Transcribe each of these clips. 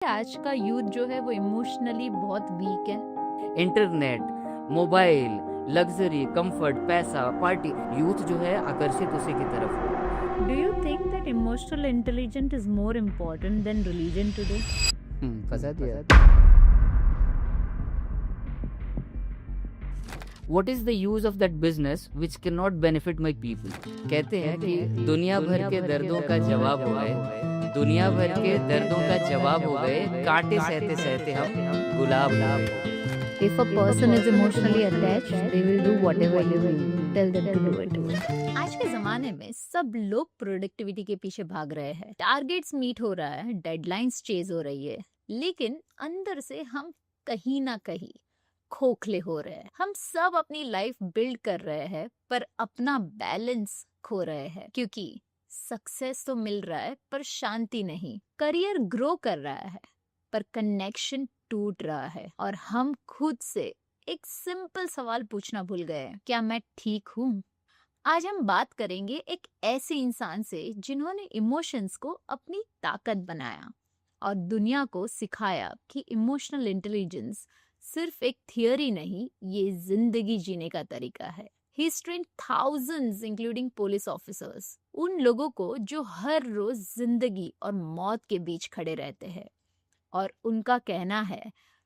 आज का यूथ जो है वो इमोशनली बहुत वीक है। इंटरनेट, मोबाइल, लग्जरी, कंफर्ट, पैसा, पार्टी, यूथ जो है आकर्षित उसी की तरफ हो। Do you think that emotional intelligence is more important then religion today? फंसा दिया। What is the use of that business which cannot benefit my people? कहते हैं कि दुनिया भर के दर्दों का जवाब हो गए, दुनिया भर के दर्दों का जवाब हो गए, कांटे सहते सहते हम गुलाब हो गए। If a person is emotionally attached, they will do whatever you tell them to do it. आज के जमाने में सब लोग प्रोडक्टिविटी के पीछे भाग रहे हैं, टारगेट्स मीट हो रहा है, डेडलाइंस चेज हो रही है, लेकिन अंदर से हम कहीं ना कहीं खोखले हो रहे हैं। हम सब अपनी लाइफ बिल्ड कर रहे हैं पर अपना बैलेंस खो रहे हैं, क्योंकि सक्सेस तो मिल रहा है पर शांति नहीं। करियर ग्रो कर रहा है पर कनेक्शन टूट रहा है, और हम खुद से एक सिंपल सवाल पूछना भूल गए हैं, क्या मैं ठीक हूँ? आज हम बात करेंगे एक ऐसे इंसान से जिन्होंने इमोशंस को अपनी ताकत बनाया और दुनिया को सिखाया कि इमोशनल इंटेलिजेंस सिर्फ एक थियोरी नहीं, ये जिंदगी जीने का तरीका है। He trained thousands, including police officers, उन लोगों को जो हर रोज जिंदगी और मौत के बीच खड़े रहते हैं, और उनका कहना है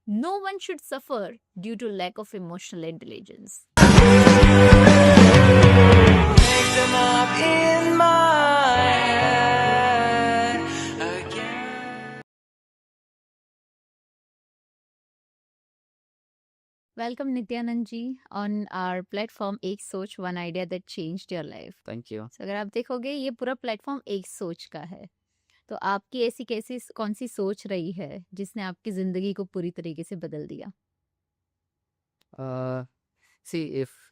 no one should suffer due to lack of emotional intelligence. Make them up in my head again. Welcome Nityanand ji on our platform एक सोच, one idea that changed your life. Thank you. So, अगर आप देखोगे ये पूरा platform एक सोच का है, तो आपकी ऐसी कैसी कौन सी सोच रही है जिसने आपकी जिंदगी को पूरी तरीके से बदल दिया? See,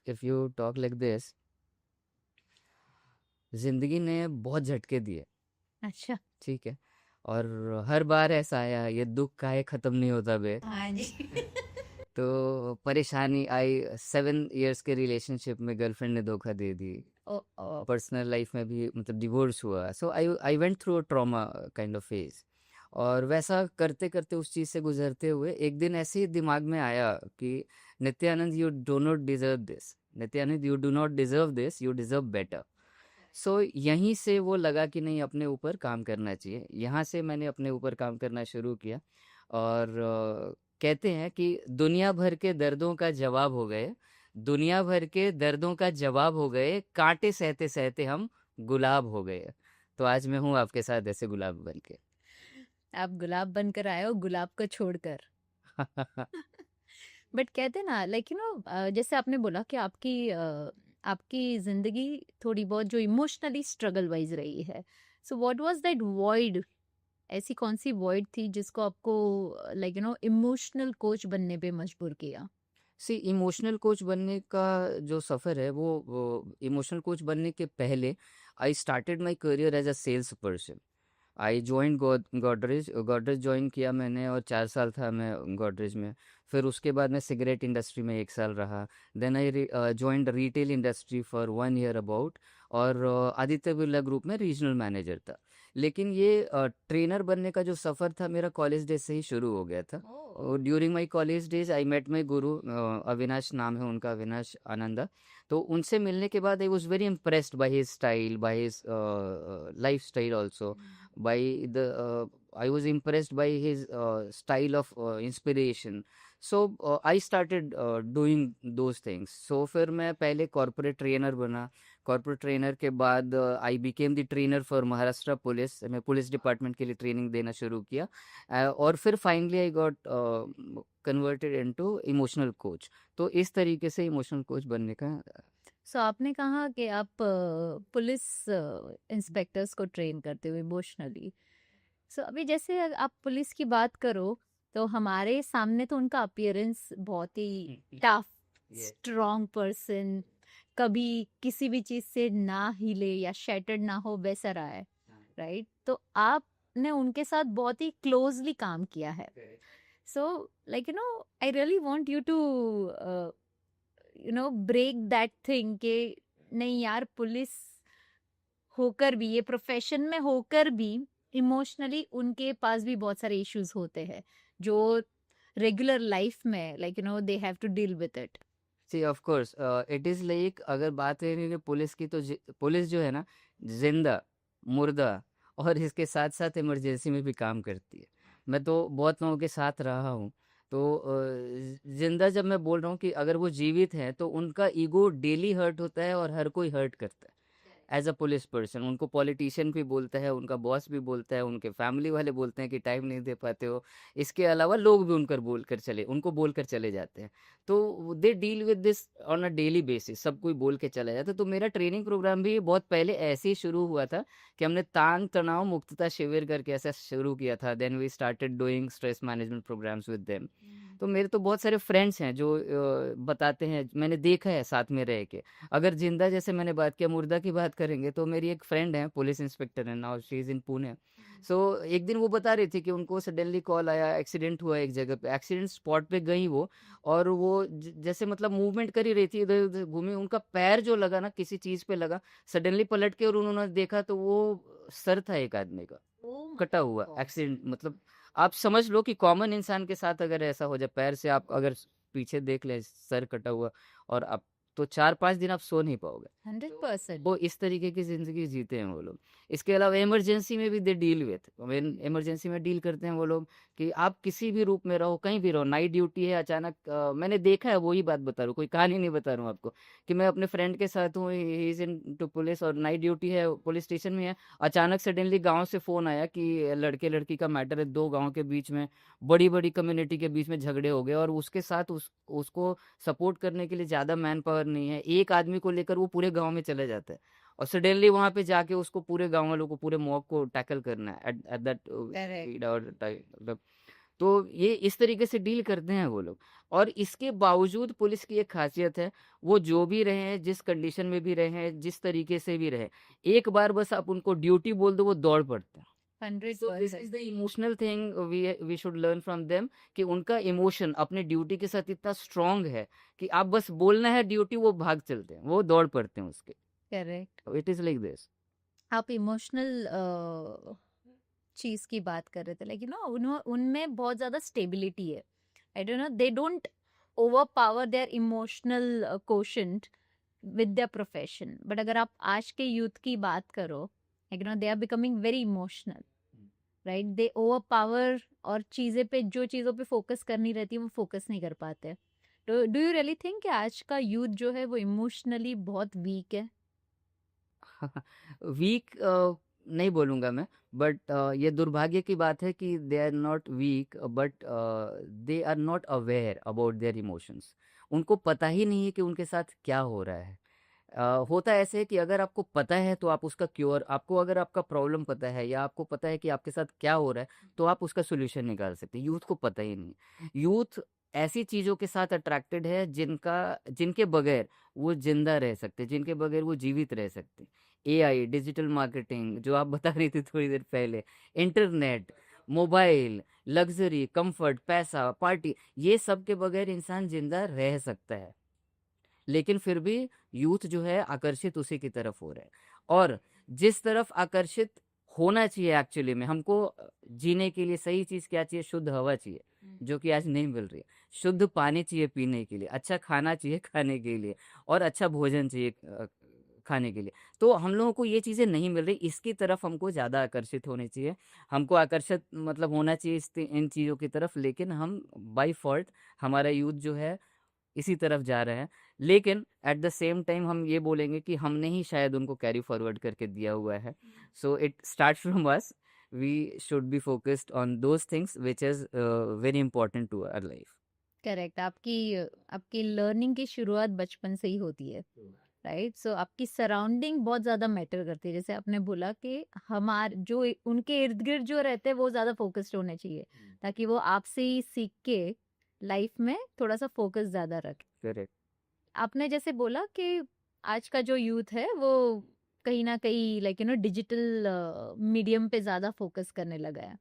if you talk like this, जिंदगी ने बहुत झटके दिए, अच्छा। ठीक है, और हर बार ऐसा आया, ये दुख काहे खत्म नहीं होता बे। हाँ जी। तो परेशानी आई, 7 इयर्स के रिलेशनशिप में गर्लफ्रेंड ने धोखा दे दी, पर्सनल लाइफ में भी मतलब डिवोर्स हुआ। So I went through a trauma kind of phase, और वैसा करते करते उस चीज़ से गुजरते हुए एक दिन ऐसे ही दिमाग में आया कि Nityanand, you do not deserve this, Nityanand you do not deserve this, you deserve better. So यहीं से वो लगा कि नहीं, अपने ऊपर काम करना चाहिए। यहाँ से मैंने अपने ऊपर काम करना शुरू किया, और कहते हैं कि दुनिया भर के दर्दों का जवाब हो गए, दुनिया भर के दर्दों का जवाब हो गए, कांटे सहते सहते हम गुलाब हो गए। तो आज मैं हूँ आपके साथ ऐसे गुलाब बन के। आप गुलाब बनकर आए हो, गुलाब को छोड़कर। बट कहते ना, लाइक यू नो, जैसे आपने बोला कि आपकी जिंदगी थोड़ी बहुत जो इमोशनली स्ट्रगल वाइज रही है, so what was that void? ऐसी कौन सी वॉइड थी जिसको आपको like you no emotional coach बनने पे मजबूर किया? सी, इमोशनल कोच बनने का जो सफ़र है, वो इमोशनल कोच बनने के पहले I started my career as a sales person. I join Godrej Godrej join किया मैंने, और 4 साल था मैं गोदरेज में। फिर उसके बाद मैं सिगरेट इंडस्ट्री में 1 साल रहा। Then I joined retail industry for 1 year about, और आदित्य बिरला ग्रुप में रीजनल मैनेजर था। लेकिन ये ट्रेनर बनने का जो सफ़र था मेरा कॉलेज डेज से ही शुरू हो गया था। During my college days I met my guru, Avinash नाम है उनका, अविनाश आनंदा। तो उनसे मिलने के बाद I was very impressed by his style, by his life style also, by the I was impressed by his style of inspiration. So I started doing those things. So फिर मैं पहले कॉर्पोरेट ट्रेनर बना। Corporate trainer के बाद I became the trainer for Maharashtra police. मैं police department के लिए training देना शुरू किया, और फिर finally I got converted into emotional coach. तो इस तरीके से इमोशनल कोच बनने का। सो आपने कहा कि आप पुलिस इंस्पेक्टर्स को ट्रेन करते हो इमोशनली। सो अभी जैसे आप पुलिस की बात करो, तो हमारे सामने तो उनका अपीयरेंस बहुत ही टफ, स्ट्रॉन्ग पर्सन, कभी किसी भी चीज से ना हिले या शैटर्ड ना हो, वैसा रहा है, राइट? तो आपने उनके साथ बहुत ही क्लोजली काम किया है। So like you know, I really want you to you know break that thing कि नहीं यार, पुलिस होकर भी, ये प्रोफेशन में होकर भी इमोशनली उनके पास भी बहुत सारे इश्यूज होते हैं जो रेगुलर लाइफ में like they have to deal with it. See of course it is like, अगर बात करेंगे पुलिस की, तो पुलिस जो है ना, जिंदा, मुर्दा और इसके साथ साथ इमरजेंसी में भी काम करती है। मैं तो बहुत लोगों के साथ रहा हूँ। तो जिंदा जब मैं बोल रहा हूँ कि अगर वो जीवित हैं तो उनका ईगो डेली हर्ट होता है और हर कोई हर्ट करता है। एज अ पुलिस पर्सन उनको पॉलिटिशियन भी बोलता है, उनका बॉस भी बोलता है, उनके फैमिली वाले बोलते हैं कि टाइम नहीं दे पाते हो। इसके अलावा लोग भी उनको बोलकर चले जाते हैं। तो they deal with this on a daily basis, सब कोई बोल के चला जाता है। तो मेरा ट्रेनिंग प्रोग्राम भी बहुत पहले ऐसे ही शुरू हुआ था कि हमने तान तनाव मुक्तता शिविर करके ऐसा शुरू किया था। Then we started doing stress management programs with them. तो मेरे तो बहुत सारे फ्रेंड्स हैं जो बताते हैं, मैंने देखा है साथ में रह के। अगर जिंदा जैसे मैंने बात किया, मुर्दा की बात करेंगे तो मेरी एक फ्रेंड है, पुलिस इंस्पेक्टर है, now she is in Pune. So एक दिन वो बता रही थी कि उनको सडनली कॉल आया, एक्सीडेंट हुआ एक जगह पे, एक्सीडेंट स्पॉट पे गई वो। और वो जैसे मतलब मूवमेंट कर ही रही थी, इधर उधर घूमी, उनका पैर जो लगा ना किसी चीज पे लगा, सडनली पलट के और उन्होंने देखा तो वो सर था एक आदमी का कटा हुआ। एक्सीडेंट मतलब आप समझ लो कि कॉमन इंसान के साथ अगर ऐसा हो जाए, पैर से आप अगर पीछे देख ले सर कटा हुआ, और आप तो 4-5 दिन आप सो नहीं पाओगे। 100%. वो इस तरीके की ज़िंदगी जीते हैं वो लोग। इसके अलावा इमरजेंसी में भी दे डील विथ, इमरजेंसी में डील करते हैं वो लोग कि आप किसी भी रूप में रहो, कहीं भी रहो, नाइट ड्यूटी है अचानक, मैंने देखा है, वही बात बता रहा हूँ, कोई कहानी नहीं बता रहा हूँ आपको, कि मैं अपने फ्रेंड के साथ हूँ, ही इज़ इनटू पुलिस और नाइट ड्यूटी है, पुलिस स्टेशन में है। अचानक सडनली गाँव से फ़ोन आया कि लड़के-लड़की का मैटर है, 2 गाँव के बीच में, बड़ी-बड़ी कम्युनिटी के बीच में झगड़े हो गए, और उसके साथ उसको सपोर्ट करने के लिए ज़्यादा मैन पावर नहीं है। एक आदमी को लेकर वो पूरे गाँव में चला जाता है, और सडनली वहाँ पे जाके उसको पूरे गाँव वालों को, पूरे मॉब को टैकल करना है at at that correct. Speed और मतलब। तो ये इस तरीके से डील करते हैं वो लोग। और इसके बावजूद पुलिस की एक खासियत है, वो जो भी रहे हैं, जिस कंडीशन में भी रहे हैं, जिस तरीके से भी रहे, एक बार बस आप उनको ड्यूटी बोल दो, वो दौड़ पड़ते हैं। So this 100%. Is the emotional thing we should learn from them, कि उनका इमोशन अपने ड्यूटी के साथ इतना स्ट्रांग है कि आप बस बोलना है ड्यूटी, वो भाग चलते हैं, वो दौड़ पड़ते हैं उसके। Correct. It is like this. आप इमोशनल चीज की बात कर रहे थे, लेकिन उनमें बहुत ज्यादा स्टेबिलिटी है. I don't know, they don't over power their emotional quotient with their profession. But अगर आप आज के यूथ की बात करो, they are becoming very emotional, right? They overpower, और जो चीज़ों पे फोकस करनी रहती है वो फोकस नहीं कर पाते. तो डू यू रियली थिंक कि आज का यूथ जो है वो इमोशनली बहुत वीक है? वीक नहीं बोलूँगा मैं, बट ये दुर्भाग्य की बात है कि they are not weak, but they are not aware about their emotions. उनको पता ही नहीं है कि उनके साथ क्या हो रहा है। होता ऐसे है कि अगर आपको पता है तो आप उसका क्योर, आपको अगर आपका प्रॉब्लम पता है या आपको पता है कि आपके साथ क्या हो रहा है, तो आप उसका सॉल्यूशन निकाल सकते हैं। यूथ को पता ही नहीं। यूथ ऐसी चीज़ों के साथ अट्रैक्टेड है जिनके बगैर वो जिंदा रह सकते, जिनके बगैर वो जीवित रह सकते। एआई, डिजिटल मार्केटिंग जो आप बता रही थी थोड़ी देर पहले, इंटरनेट, मोबाइल, लग्जरी, कंफर्ट, पैसा, पार्टी, ये सब के बगैर इंसान जिंदा रह सकता है। लेकिन फिर भी यूथ जो है आकर्षित उसी की तरफ हो रहा है। और जिस तरफ आकर्षित होना चाहिए, एक्चुअली में हमको जीने के लिए सही चीज़ क्या चाहिए? शुद्ध हवा चाहिए, जो कि आज नहीं मिल रही है। शुद्ध पानी चाहिए पीने के लिए, अच्छा खाना चाहिए खाने के लिए, और अच्छा भोजन चाहिए खाने के लिए। तो हम लोगों को ये चीज़ें नहीं मिल रही, इसकी तरफ हमको ज़्यादा आकर्षित होने चाहिए। हमको आकर्षित मतलब होना चाहिए इन चीज़ों की तरफ, लेकिन हम बाय फॉल्ट हमारा यूथ जो है इसी तरफ जा रहे हैं। लेकिन एट द सेम टाइम हम ये बोलेंगे कि हमने ही शायद उनको कैरी फॉरवर्ड करके दिया हुआ है। So it start from us. We should be focused on those things which is very important to our life. Correct. आपकी आपकी लर्निंग की शुरुआत बचपन से ही होती है, राइट? सो आपकी सराउंडिंग बहुत ज्यादा मैटर करती है. जैसे आपने बोला कि उनके इर्द गिर्द जो रहते हैं वो ज्यादा फोकस्ड होने चाहिए, ताकि वो आपसे ही सीख के लाइफ में थोड़ा सा फोकस ज्यादा रखे. करेक्ट। आपने जैसे बोला कि आज का जो यूथ है वो कहीं ना कहीं डिजिटल मीडियम पे ज्यादा फोकस करने लगा है,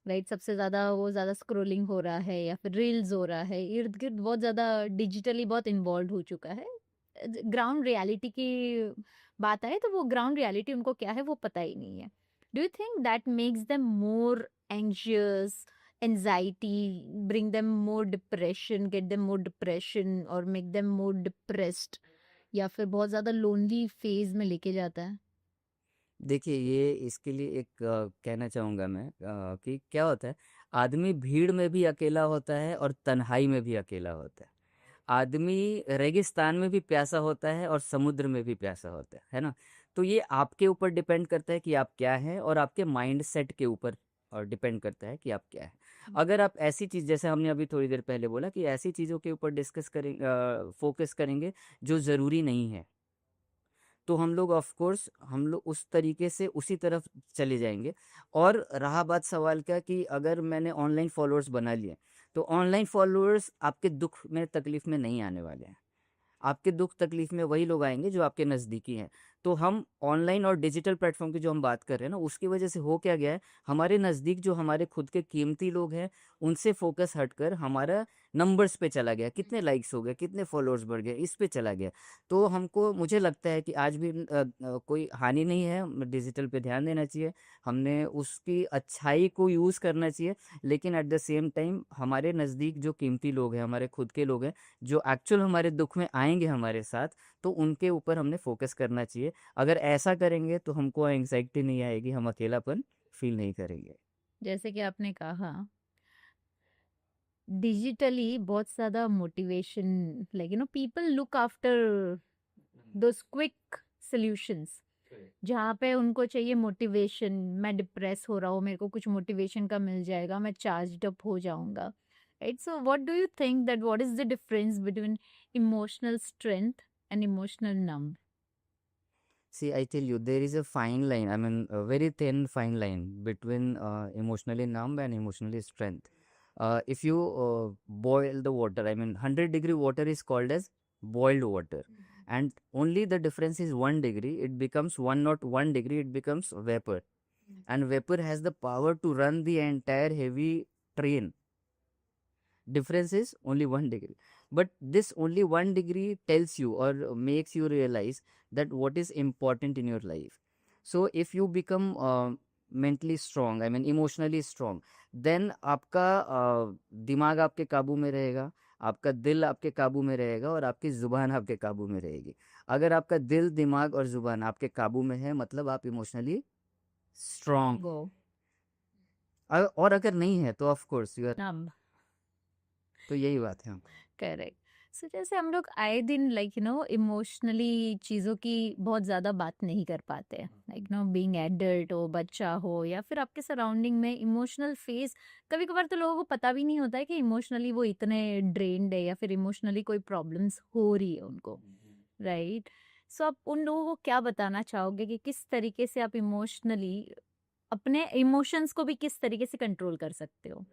राइट? सबसे ज्यादा वो ज्यादा स्क्रोलिंग हो रहा है या फिर रील्स हो रहा है, इर्द गिर्द बहुत ज्यादा डिजिटली बहुत इन्वॉल्व हो चुका है. ग्राउंड रियलिटी की बात आए तो वो ग्राउंड रियलिटी उनको क्या है वो पता ही नहीं है. Do you think that makes them more anxious, anxiety, bring them more depression, get them more depression, or make them more depressed, या फिर बहुत ज्यादा लोनली फेज में लेके जाता है? देखिए, ये इसके लिए एक कहना चाहूँगा मैं कि क्या होता है, आदमी भीड़ में भी अकेला होता है और तन्हाई में भी अकेला होता है। आदमी रेगिस्तान में भी प्यासा होता है और समुद्र में भी प्यासा होता है ना? तो ये आपके ऊपर डिपेंड करता है कि आप क्या हैं, और आपके माइंडसेट के ऊपर डिपेंड करता है कि आप क्या हैं। अगर आप ऐसी चीज़, जैसे हमने अभी थोड़ी देर पहले बोला, कि ऐसी चीज़ों के ऊपर फोकस करेंगे जो ज़रूरी नहीं है, तो हम लोग ऑफ कोर्स हम लोग उस तरीके से उसी तरफ चले जाएंगे। और रहा बात सवाल का, कि अगर मैंने ऑनलाइन फॉलोअर्स बना लिए, तो ऑनलाइन फॉलोअर्स आपके दुख में तकलीफ में नहीं आने वाले हैं। आपके दुख तकलीफ में वही लोग आएंगे जो आपके नज़दीकी हैं। तो हम ऑनलाइन और डिजिटल प्लेटफॉर्म की जो हम बात कर रहे हैं ना, उसकी वजह से हो क्या गया है, हमारे नज़दीक जो हमारे खुद के कीमती लोग हैं, उनसे फोकस हटकर हमारा नंबर्स पे चला गया, कितने लाइक्स हो गए, कितने फॉलोअर्स बढ़ गए, इस पे चला गया। तो हमको, मुझे लगता है कि आज भी कोई हानि नहीं है, डिजिटल पे ध्यान देना चाहिए, हमने उसकी अच्छाई को यूज़ करना चाहिए। लेकिन एट द सेम टाइम हमारे नज़दीक जो कीमती लोग हैं, हमारे खुद के लोग हैं, जो एक्चुअल हमारे दुख में आएंगे हमारे साथ, तो उनके ऊपर हमने फोकस करना चाहिए। अगर ऐसा करेंगे तो हमको एंग्जाइटी नहीं आएगी, हम अकेलापन फील नहीं करेंगे। जैसे कि आपने कहा, डिजिटली बहुत ज़्यादा motivation, like people look after those quick solutions, जहाँ पे उनको चाहिए मोटिवेशन। मैं डिप्रेस हो रहा हूँ, मेरे को कुछ मोटिवेशन का मिल जाएगा, मैं चार्ज्ड अप हो जाऊंगा, right? So what do you think that what is the difference between emotional strength and emotional numb? See, I tell you, there is a fine line, I mean, a very thin fine line between emotionally numb and emotionally strength. If you boil the water, I mean, 100-degree water is called as boiled water. And only the difference is 1 degree. It becomes 1 degree, it becomes vapor. And vapor has the power to run the entire heavy train. Difference is only 1 degree, but this only 1 degree tells you or makes you realize that what is important in your life. So if you become mentally strong, I mean emotionally strong, then आपका दिमाग आपके काबू में रहेगा, आपका दिल आपके काबू में रहेगा, और आपकी जुबान आपके काबू में रहेगी। अगर आपका दिल, दिमाग और जुबान आपके काबू में है, मतलब आप इमोशनली स्ट्रांग। गो और अगर नहीं है, तो ऑफ कोर्स यू आर। नंब। तो यही बात है। करेक्ट। सो जैसे हम लोग आए दिन इमोशनली चीज़ों की बहुत ज़्यादा बात नहीं कर पाते, बीइंग एडल्ट हो, बच्चा हो, या फिर आपके सराउंडिंग में इमोशनल फेस, कभी कभार तो लोगों को पता भी नहीं होता है कि इमोशनली वो इतने ड्रेन्ड है, या फिर इमोशनली कोई प्रॉब्लम्स हो रही है उनको, राइट? सो आप उन लोगों को क्या बताना चाहोगे कि किस तरीके से आप इमोशनली अपने इमोशंस को भी किस तरीके से कंट्रोल कर सकते हो?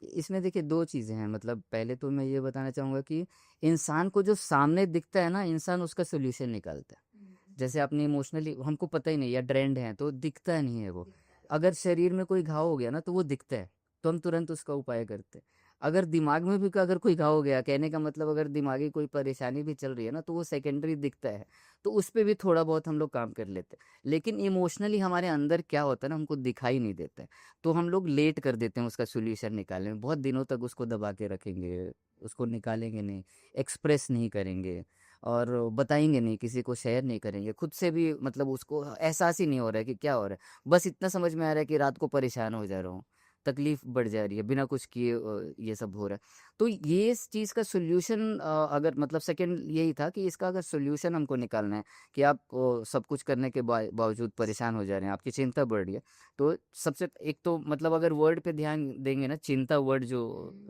इसमें देखिए, दो चीज़ें हैं। मतलब पहले तो मैं ये बताना चाहूँगा कि इंसान को जो सामने दिखता है ना, इंसान उसका सॉल्यूशन निकालता है। जैसे आपने इमोशनली, हमको पता ही नहीं या ड्रेन्ड है, तो दिखता नहीं है वो। अगर शरीर में कोई घाव हो गया ना, तो वो दिखता है, तो हम तुरंत उसका उपाय करते हैं। अगर दिमाग में भी अगर कोई घाव हो गया, कहने का मतलब अगर दिमागी कोई परेशानी भी चल रही है ना, तो वो सेकेंडरी दिखता है, तो उस पे भी थोड़ा बहुत हम लोग काम कर लेते हैं। लेकिन इमोशनली हमारे अंदर क्या होता है ना, हमको दिखाई नहीं देता है, तो हम लोग लेट कर देते हैं उसका सॉल्यूशन निकालने में। बहुत दिनों तक उसको दबा के रखेंगे, उसको निकालेंगे नहीं, एक्सप्रेस नहीं करेंगे, और बताएंगे नहीं, किसी को शेयर नहीं करेंगे, खुद से भी मतलब उसको एहसास ही नहीं हो रहा है कि क्या हो रहा है। बस इतना समझ में आ रहा है कि रात को परेशान हो जा रहा हूँ, तकलीफ बढ़ जा रही है, बिना कुछ किए ये सब हो रहा है। तो ये इस चीज़ का सॉल्यूशन, अगर मतलब सेकंड यही था कि इसका अगर सॉल्यूशन हमको निकालना है, कि आप सब कुछ करने के बावजूद परेशान हो जा रहे हैं, आपकी चिंता बढ़ रही है, तो सबसे एक तो मतलब अगर वर्ड पे ध्यान देंगे ना, चिंता वर्ड जो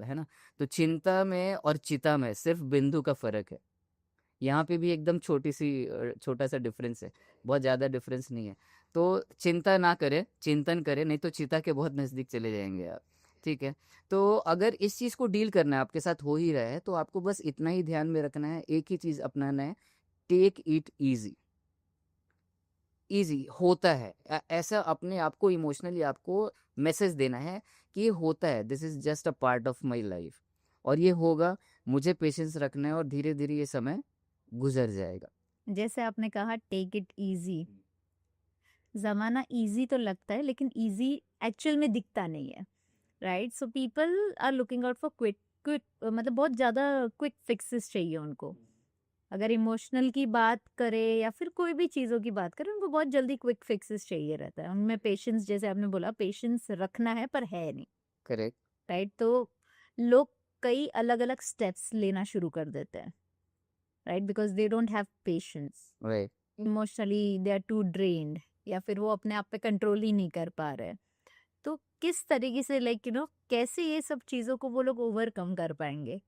है ना, तो चिंता में और चिता में सिर्फ बिंदु का फर्क है। यहाँ पे भी एकदम छोटा सा डिफरेंस है, बहुत ज़्यादा डिफरेंस नहीं है। तो चिंता ना करें, चिंतन करें, नहीं तो चिता के बहुत नज़दीक चले जाएंगे आप। ठीक है? तो अगर इस चीज़ को डील करना है, आपके साथ हो ही रहा है, तो आपको बस इतना ही ध्यान में रखना है, एक ही चीज़ अपनाना है, टेक इट ईजी। ईजी होता है, ऐसा अपने आप को इमोशनली आपको मैसेज देना है कि ये होता है, this is just a part of my life, और ये होगा, मुझे पेशेंस रखना है, और धीरे धीरे ये समय गुजर जाएगा। जैसे आपने कहा टेक इट इजी, ज़माना ईज़ी तो लगता है लेकिन ईज़ी एक्चुअल में दिखता नहीं है, right? So people are looking out for quick quick मतलब बहुत ज़्यादा क्विक फिक्सेस चाहिए उनको। अगर इमोशनल की बात करें या फिर कोई भी चीज़ों की बात करें, उनको बहुत जल्दी क्विक फिक्सेस चाहिए रहता है। उनमें पेशेंस जैसे आपने बोला पेशेंस रखना है पर है नहीं, करेक्ट। राइट? तो लोग कई अलग-अलग स्टेप्स लेना शुरू कर देते हैं, right? Because they don't have patience. Right. Emotionally they are too drained या फिर वो अपने आप पे कंट्रोल ही नहीं कर पा रहे। तो किस तरीके से कैसे ये सब चीज़ों को वो लोग ओवरकम कर पाएँगे?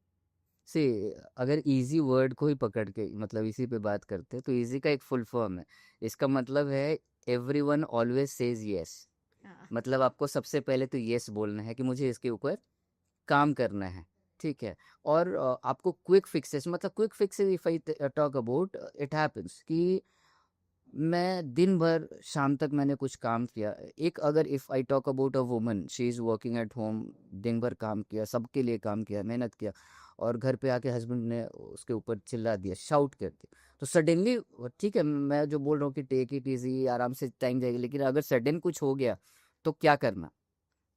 सी, अगर इजी वर्ड को ही पकड़ के मतलब इसी पे बात करते हैं तो इजी का एक फुल फॉर्म है। इसका मतलब है एवरीवन ऑलवेज सेज यस। हाँ। मतलब आपको सबसे पहले तो यस बोलना है कि मुझे इसके ऊपर काम करना है, ठीक है? और आपको क्विक फिक्सेस मतलब quick fixes if I talk about it happens कि मैं दिन भर शाम तक मैंने कुछ काम किया। एक अगर if I talk about a woman, she is working at home, दिन भर काम किया, सबके लिए काम किया, मेहनत किया और घर पे आके हस्बैंड ने उसके ऊपर चिल्ला दिया, शाउट कर दिया। तो सडनली ठीक है, मैं जो बोल रहा हूँ कि टेक इट ईज़ी, आराम से टाइम जाएगा, लेकिन अगर सडन कुछ हो गया, तो क्या करना?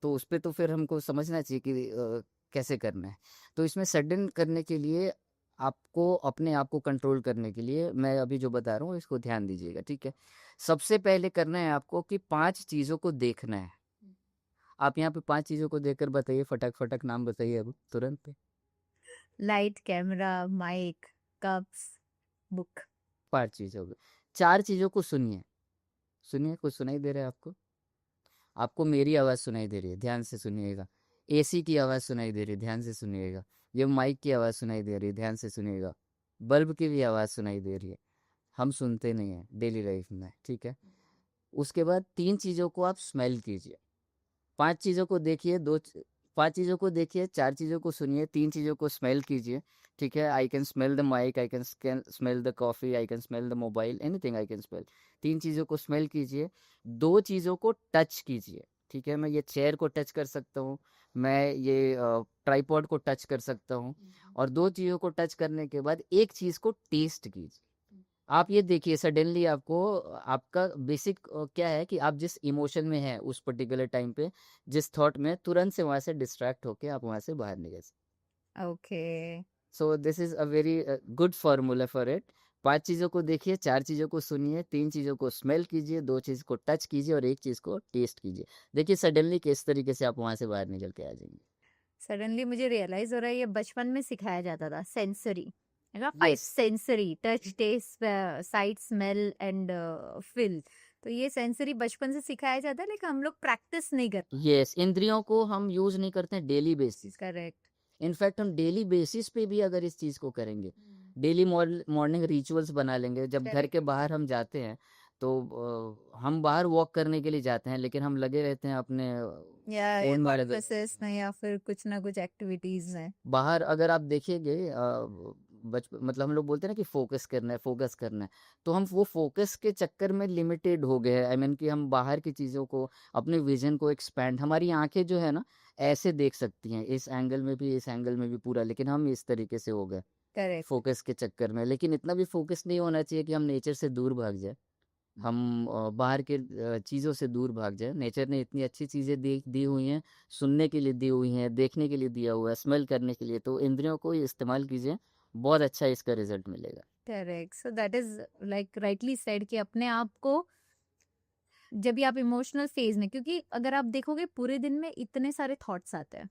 तो उस पे तो फिर हमको समझना चाहिए कि कैसे करना है। तो इसमें सडन करने के लिए आपको अपने आप को कंट्रोल करने के लिए मैं अभी जो बता रहा हूँ इसको ध्यान दीजिएगा, ठीक है? सबसे पहले करना है आपको कि 5 चीज़ों को देखना है। आप यहाँ पे 5 चीज़ों को देखकर बताइए, फटाक-फटाक नाम बताइए अब तुरंत पे। Light, camera, mic, cups, book. 5 चीज़ हो गई। 4 चीज़ों को सुनिए। सुनिए, कुछ सुनाई दे रहा है आपको? आपको मेरी आवाज़ सुनाई दे रही है, ध्यान से सुनिएगा। एसी की आवाज़ सुनाई दे रही है, ध्यान से सुनिएगा। ये माइक की आवाज़ सुनाई दे रही है, ध्यान से सुनिएगा। बल्ब की भी आवाज़ सुनाई दे रही है। हम सुनते नहीं हैं डेली लाइफ में, ठीक है? उसके बाद 3 चीज़ों को आप स्मेल कीजिए। 5 चीज़ों को देखिए, 5 चीज़ों को देखिए, 4 चीज़ों को सुनिए, 3 चीज़ों को स्मेल कीजिए, ठीक है? I can smell the mic, I can smell the coffee, I can smell the mobile, anything I can smell. 3 चीज़ों को स्मेल कीजिए, 2 चीज़ों को टच कीजिए, ठीक है? मैं ये चेयर को टच कर सकता हूँ, मैं ये ट्राइपॉड को टच कर सकता हूँ और 2 चीज़ों को टच करने के बाद एक चीज़ को टेस्ट कीजिए। आप ये देखिए सडनली आपको आपका बेसिक क्या है कि आप जिस इमोशन में हैं उस पर्टिकुलर टाइम पे, जिस थॉट में, तुरंत से वहाँ से डिस्ट्रैक्ट होके आप वहाँ से बाहर निकल सकते। Okay. So this is a very good formula for it. 5 चीज़ों को देखिए, 4 चीज़ों को सुनिए, 3 चीज़ों को स्मेल कीजिए, 2 चीज़ को टच कीजिए और 1 चीज़ को टेस्ट कीजिए। देखिए सडनली किस तरीके से आप वहाँ से बाहर निकल के आ जाएँगे। सडनली मुझे रियलाइज़ हो रहा है ये बचपन में सिखाया जाता था सेंसरी, है ना? 5 yes, sensory touch, taste, sight, smell and feel. तो ये सेंसरी बचपन से सिखाया जाता है लेकिन हम लोग प्रैक्टिस नहीं कर पाते। यस, इंद्रियों को हम यूज़ नहीं करते हैं डेली बेसिस। करेक्ट। इनफैक्ट हम डेली बेसिस पे भी अगर इस चीज़ को करेंगे, डेली मॉर्निंग रिचुअल्स बना लेंगे, जब घर करेक्ट। के बाहर हम जाते हैं तो हम बाहर वॉक करने के लिए जाते हैं लेकिन हम लगे रहते हैं अपने या फोन थॉट वाले प्रोसेस में या फिर कुछ ना कुछ एक्टिविटीज में। बाहर अगर आप देखिएगे मतलब हम लोग बोलते हैं ना कि फोकस करना है, फोकस करना है, तो हम वो फोकस के चक्कर में लिमिटेड हो गए हैं। आई मीन कि हम बाहर की चीज़ों को, अपने विजन को एक्सपैंड, हमारी आंखें जो है ना ऐसे देख सकती हैं, इस एंगल में भी, इस एंगल में भी पूरा, लेकिन हम इस तरीके से हो गए करेक्ट। फोकस के चक्कर में। लेकिन इतना भी फोकस नहीं होना चाहिए कि हम नेचर से दूर भाग जाए, हम बाहर के चीज़ों से दूर भाग जाए। नेचर ने इतनी अच्छी चीज़ें दी हुई हैं, सुनने के लिए दी हुई हैं, देखने के लिए दिया हुआ है, स्मेल करने के लिए, तो इंद्रियों को इस्तेमाल कीजिए, बहुत अच्छा इसका रिजल्ट मिलेगा। Correct. So that is like rightly said कि अपने आप को जब भी आप इमोशनल फेज में, क्योंकि अगर आप देखोगे पूरे दिन में इतने सारे थॉट्स आते हैं,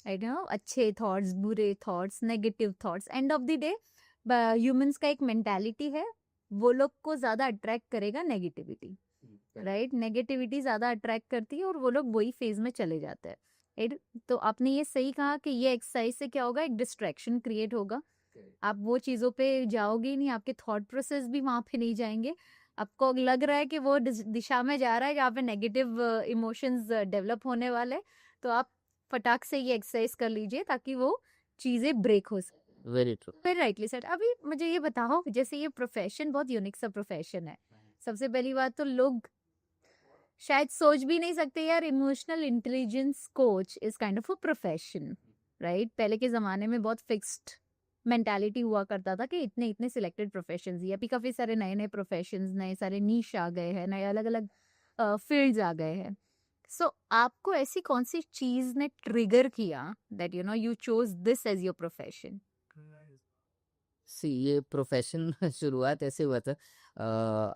राइट? अच्छे थॉट्स, बुरे thoughts, negative thoughts. End of the day humans का एक मेंटालिटी है, वो लोग को ज्यादा अट्रैक्ट करेगा नेगेटिविटी, राइट? नेगेटिविटी ज्यादा अट्रैक्ट करती है और वो लोग वही फेज में चले जाते हैं, राइट? तो आपने ये सही कहा कि ये एक्सरसाइज से क्या होगा, एक डिस्ट्रैक्शन क्रिएट होगा। आप वो चीजों पे जाओगे ही नहीं, आपके थॉट प्रोसेस भी वहां पे नहीं जाएंगे। आपको लग रहा है कि वो दिशा में जा रहा है जहाँ पे नेगेटिव इमोशंस डेवलप होने वाले, तो आप फटाक से ये एक्सरसाइज कर लीजिए ताकि वो चीजें ब्रेक हो सके। Very true. फिर राइटली सेड। अभी मुझे ये बताओ, जैसे ये प्रोफेशन बहुत यूनिक सा प्रोफेशन है। सबसे पहली बात तो लोग शायद सोच भी नहीं सकते यार, emotional intelligence coach is kind of a profession, right? पहले के जमाने में बहुत फिक्स्ड मेंटालिटी हुआ करता था कि इतने इतने सिलेक्टेड प्रोफेशंस ही। अभी काफी सारे नए नए प्रोफेशंस, नए सारे नीश आ गए हैं, नए अलग अलग फील्ड्स आ गए हैं। सो आपको ऐसी कौन सी चीज ने ट्रिगर किया that you chose this as your profession? See ये प्रोफेशन शुरुआत ऐसे हुआ था।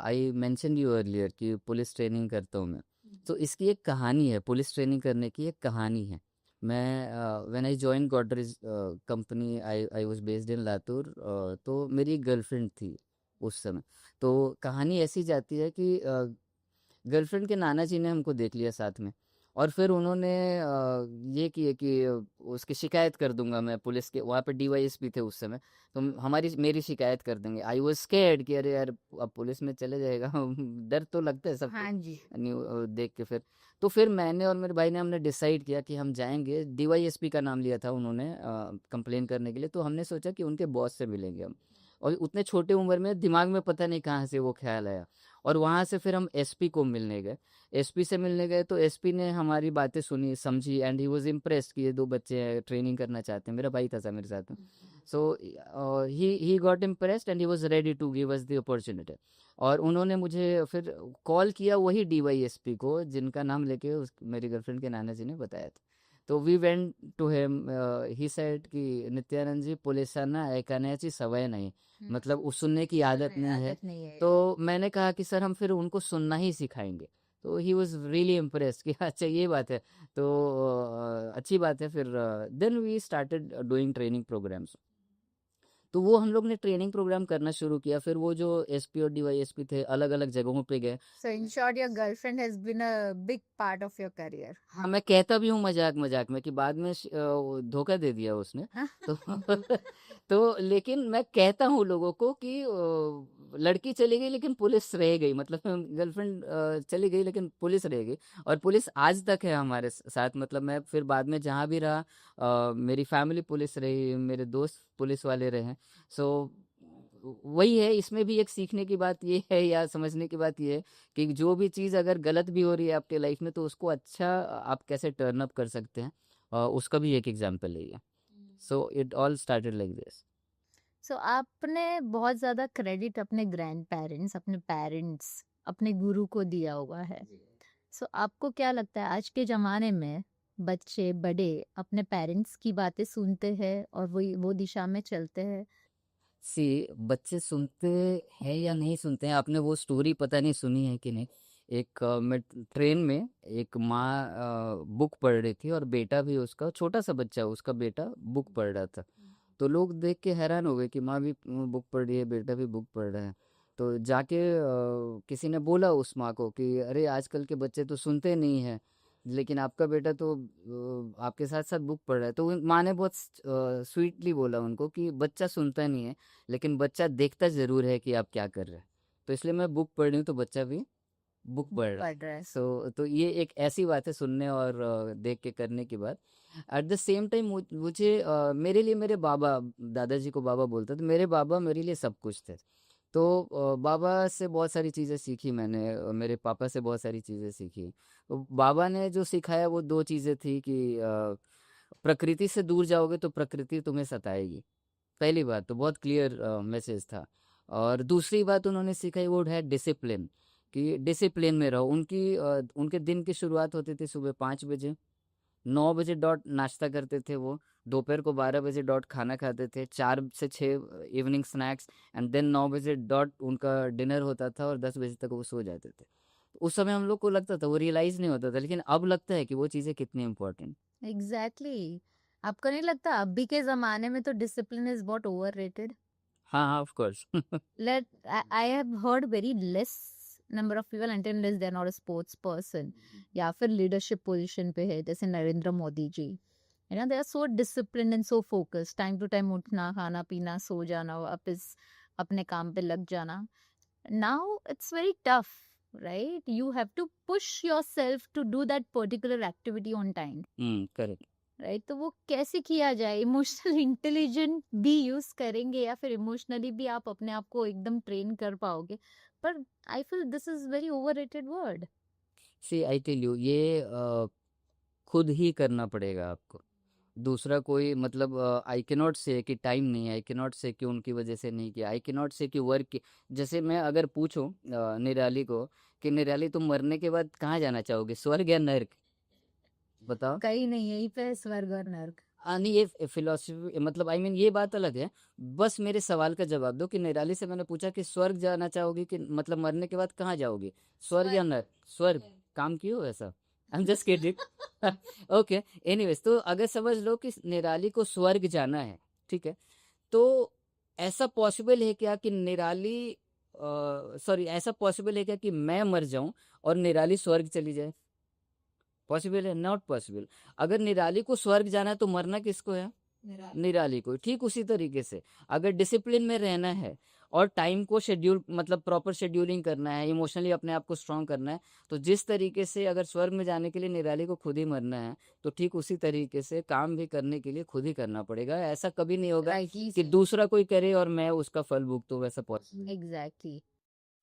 आई मेंशन यू अर्लियर कि पुलिस ट्रेनिंग करता हूँ मैं। तो इसकी एक कहानी है, पुलिस ट्रेनिंग करने की एक कहानी है। मैं when I join Godrej company, I was based in Latur. तो मेरी एक गर्लफ्रेंड थी उस समय। तो कहानी ऐसी जाती है कि गर्लफ्रेंड के नाना जी ने हमको देख लिया साथ में, और फिर उन्होंने ये किए कि उसकी शिकायत कर दूंगा मैं पुलिस के। वहाँ पे डीवाईएसपी थे उस समय, तो हमारी मेरी शिकायत कर देंगे। आई वाज स्कैर्ड कि अरे यार अब पुलिस में चले जाएगा डर तो लगता है सबको हाँ जी। देख के। फिर मैंने और मेरे भाई ने हमने डिसाइड किया कि हम जाएंगे। डीवाईएसपी का नाम लिया था उन्होंने कंप्लेन करने के लिए। तो हमने सोचा कि उनके बॉस से मिलेंगे हम, और उतने छोटे उम्र में दिमाग में पता नहीं कहाँ से वो ख्याल आया। और वहाँ से फिर हम एसपी को मिलने गए। एसपी से मिलने गए तो एसपी ने हमारी बातें सुनी समझी, एंड ही वाज इम्प्रेस्ड कि ये दो बच्चे हैं ट्रेनिंग करना चाहते हैं। मेरा भाई था मेरे साथ में। So he got impressed and he was ready to give us the opportunity. और उन्होंने मुझे फिर कॉल किया, वही डीवाईएसपी को जिनका नाम लेके मेरी गर्लफ्रेंड के नाना जी ने बताया था। तो we went to him. He said कि नित्यानंद जी, पोलिसांना ऐकण्याची सवय नाही, मतलब उस सुनने की आदत नहीं है। आदत नहीं है। तो मैंने कहा कि सर हम फिर उनको सुनना ही सिखाएंगे। तो ही वॉज रियली इम्प्रेस्ड कि अच्छा ये बात है। तो अच्छी बात है। फिर then we started doing training programs. तो वो हम लोग ने ट्रेनिंग प्रोग्राम करना शुरू किया। फिर वो जो एसपी और डीवाईएसपी थे अलग अलग जगहों पे गए। So in short, your girlfriend has been a big part of your career. हाँ, मैं कहता भी हूँ मजाक मजाक में कि बाद में वो धोखा दे दिया उसने। तो तो लेकिन मैं कहता हूँ लोगों को कि लड़की चली गई लेकिन पुलिस रह गई, मतलब गर्लफ्रेंड चली गई लेकिन पुलिस रह गई। और पुलिस आज तक है हमारे साथ। मतलब मैं फिर बाद में जहाँ भी रहा, मेरी फैमिली पुलिस रही, मेरे दोस्त पुलिस वाले रहे। सो वही है, इसमें भी एक सीखने की बात ये है या समझने की बात ये है कि जो भी चीज़ अगर गलत भी हो रही है आपके लाइफ में, तो उसको अच्छा आप कैसे टर्न अप कर सकते हैं, उसका भी एक एग्जाम्पल है ये। So it all started like this. So आपने बहुत ज्यादा क्रेडिट अपने ग्रैंड पेरेंट्स, अपने पेरेंट्स, अपने गुरु को दिया हुआ है। सो आपको क्या लगता है आज के जमाने में बच्चे बड़े अपने पेरेंट्स की बातें सुनते हैं और वो दिशा में चलते हैं? सी बच्चे सुनते हैं या नहीं सुनते हैं, आपने वो स्टोरी पता नहीं सुनी है कि नहीं। एक मैं ट्रेन में एक माँ बुक पढ़ रही थी और बेटा भी, उसका छोटा सा बच्चा, उसका बेटा बुक पढ़ रहा था। तो लोग देख के हैरान हो गए कि माँ भी बुक पढ़ रही है, बेटा भी बुक पढ़ रहा है। तो जाके किसी ने बोला उस माँ को कि अरे आजकल के बच्चे तो सुनते नहीं हैं, लेकिन आपका बेटा तो आपके साथ साथ बुक पढ़ रहा है। तो माँ ने बहुत स्वीटली बोला उनको कि बच्चा सुनता नहीं है, लेकिन बच्चा देखता ज़रूर है कि आप क्या कर रहे हैं। तो इसलिए मैं बुक पढ़ रही हूँ तो बच्चा भी बुक पढ़ रहा है। पढ़ रहा है। सो तो ये एक ऐसी बात है सुनने और देख के करने की बात। एट द सेम टाइम मुझे मेरे लिए मेरे बाबा, दादाजी को बाबा बोलते थे, मेरे बाबा मेरे लिए सब कुछ थे। तो बाबा से बहुत सारी चीज़ें सीखी मैंने, मेरे पापा से बहुत सारी चीज़ें सीखी। तो बाबा ने जो सिखाया वो दो चीज़ें थी कि प्रकृति से दूर जाओगे तो प्रकृति तुम्हें सताएगी। पहली बात तो बहुत क्लियर मैसेज था। और दूसरी बात उन्होंने सिखाई वो है डिसिप्लिन, कि डिसिप्लिन में रहो। उनके दिन की शुरुआत होती थी सुबह 5 बजे, 9 बजे डॉट नाश्ता करते थे वो, दोपहर को 12 बजे डॉट खाना खाते थे, 4 से 6 इवनिंग स्नैक्स, एंड देन 9 बजे डॉट उनका डिनर होता था, और 10 बजे तक वो सो जाते थे। तो उस समय हम लोग को लगता था, वो रियलाइज नहीं होता था, लेकिन अब लगता है कि वो चीज़ें कितनी इंपॉर्टेंट। एग्जैक्टली। आपको नहीं लगता अभी के जमाने में तो डिसिप्लिन इज बहुत ओवररेटेड? हाँ हाँ, of course. Let I have heard very less number of people until unless they're not a sports person या फिर leadership position पे है जैसे Narendra Modi ji, they are so disciplined and so focused, time to time उठना, खाना पीना, सो जाना, वापस अपने काम पे लग जाना. Now it's very tough, right? You have to push yourself to do that particular activity on time. Correct. Right, तो वो कैसे किया जाए? इमोशनल इंटेलिजेंट भी यूज करेंगे या फिर इमोशनली भी आप अपने आप को एकदम ट्रेन कर पाओगे? पर I feel this is very overrated word. See I tell you, ये खुद ही करना पड़ेगा आपको। दूसरा कोई मतलब आई कैन नॉट से कि टाइम नहीं है, आई कैन नॉट से कि उनकी वजह से नहीं किया, आई कैन नॉट से कि वर्क की। जैसे मैं अगर पूछूं निराली को कि निराली तुम मरने के बाद कहाँ जाना चाहोगे, स्वर्ग या नर्क, बताओ। कहीं नहीं, यहीं पे है स्वर्ग और नर्क। नहीं, ये फिलोसफी मतलब आई मीन ये बात अलग है। बस मेरे सवाल का जवाब दो कि निराली से मैंने पूछा कि स्वर्ग जाना चाहोगी कि मतलब मरने के बाद कहाँ जाओगी, स्वर्ग या स्वर्ग। नर्क। स्वर्ग। काम क्यों ऐसा, I am just kidding. Okay. Anyways, तो अगर समझ लो कि निराली को स्वर्ग जाना है, ठीक है, तो ऐसा पॉसिबल है क्या कि निराली सॉरी, ऐसा पॉसिबल है क्या कि मैं मर जाऊं और निराली स्वर्ग चली जाए? पॉसिबल है? Not possible. अगर निराली को स्वर्ग जाना है तो मरना किसको है? निराली को। ठीक उसी तरीके से अगर डिसिप्लिन में रहना है और टाइम को शेड्यूल मतलब प्रॉपर शेड्यूलिंग करना है, इमोशनली अपने आप को स्ट्रांग करना है, तो जिस तरीके से अगर स्वर्ग में जाने के लिए निराली को खुद ही मरना है, तो ठीक उसी तरीके से काम भी करने के लिए खुद ही करना पड़ेगा। ऐसा कभी नहीं होगा राइटली कि सेड। दूसरा कोई करे और मैं उसका फल भुगतूं, वैसा पॉसिबल। एग्जैक्टली।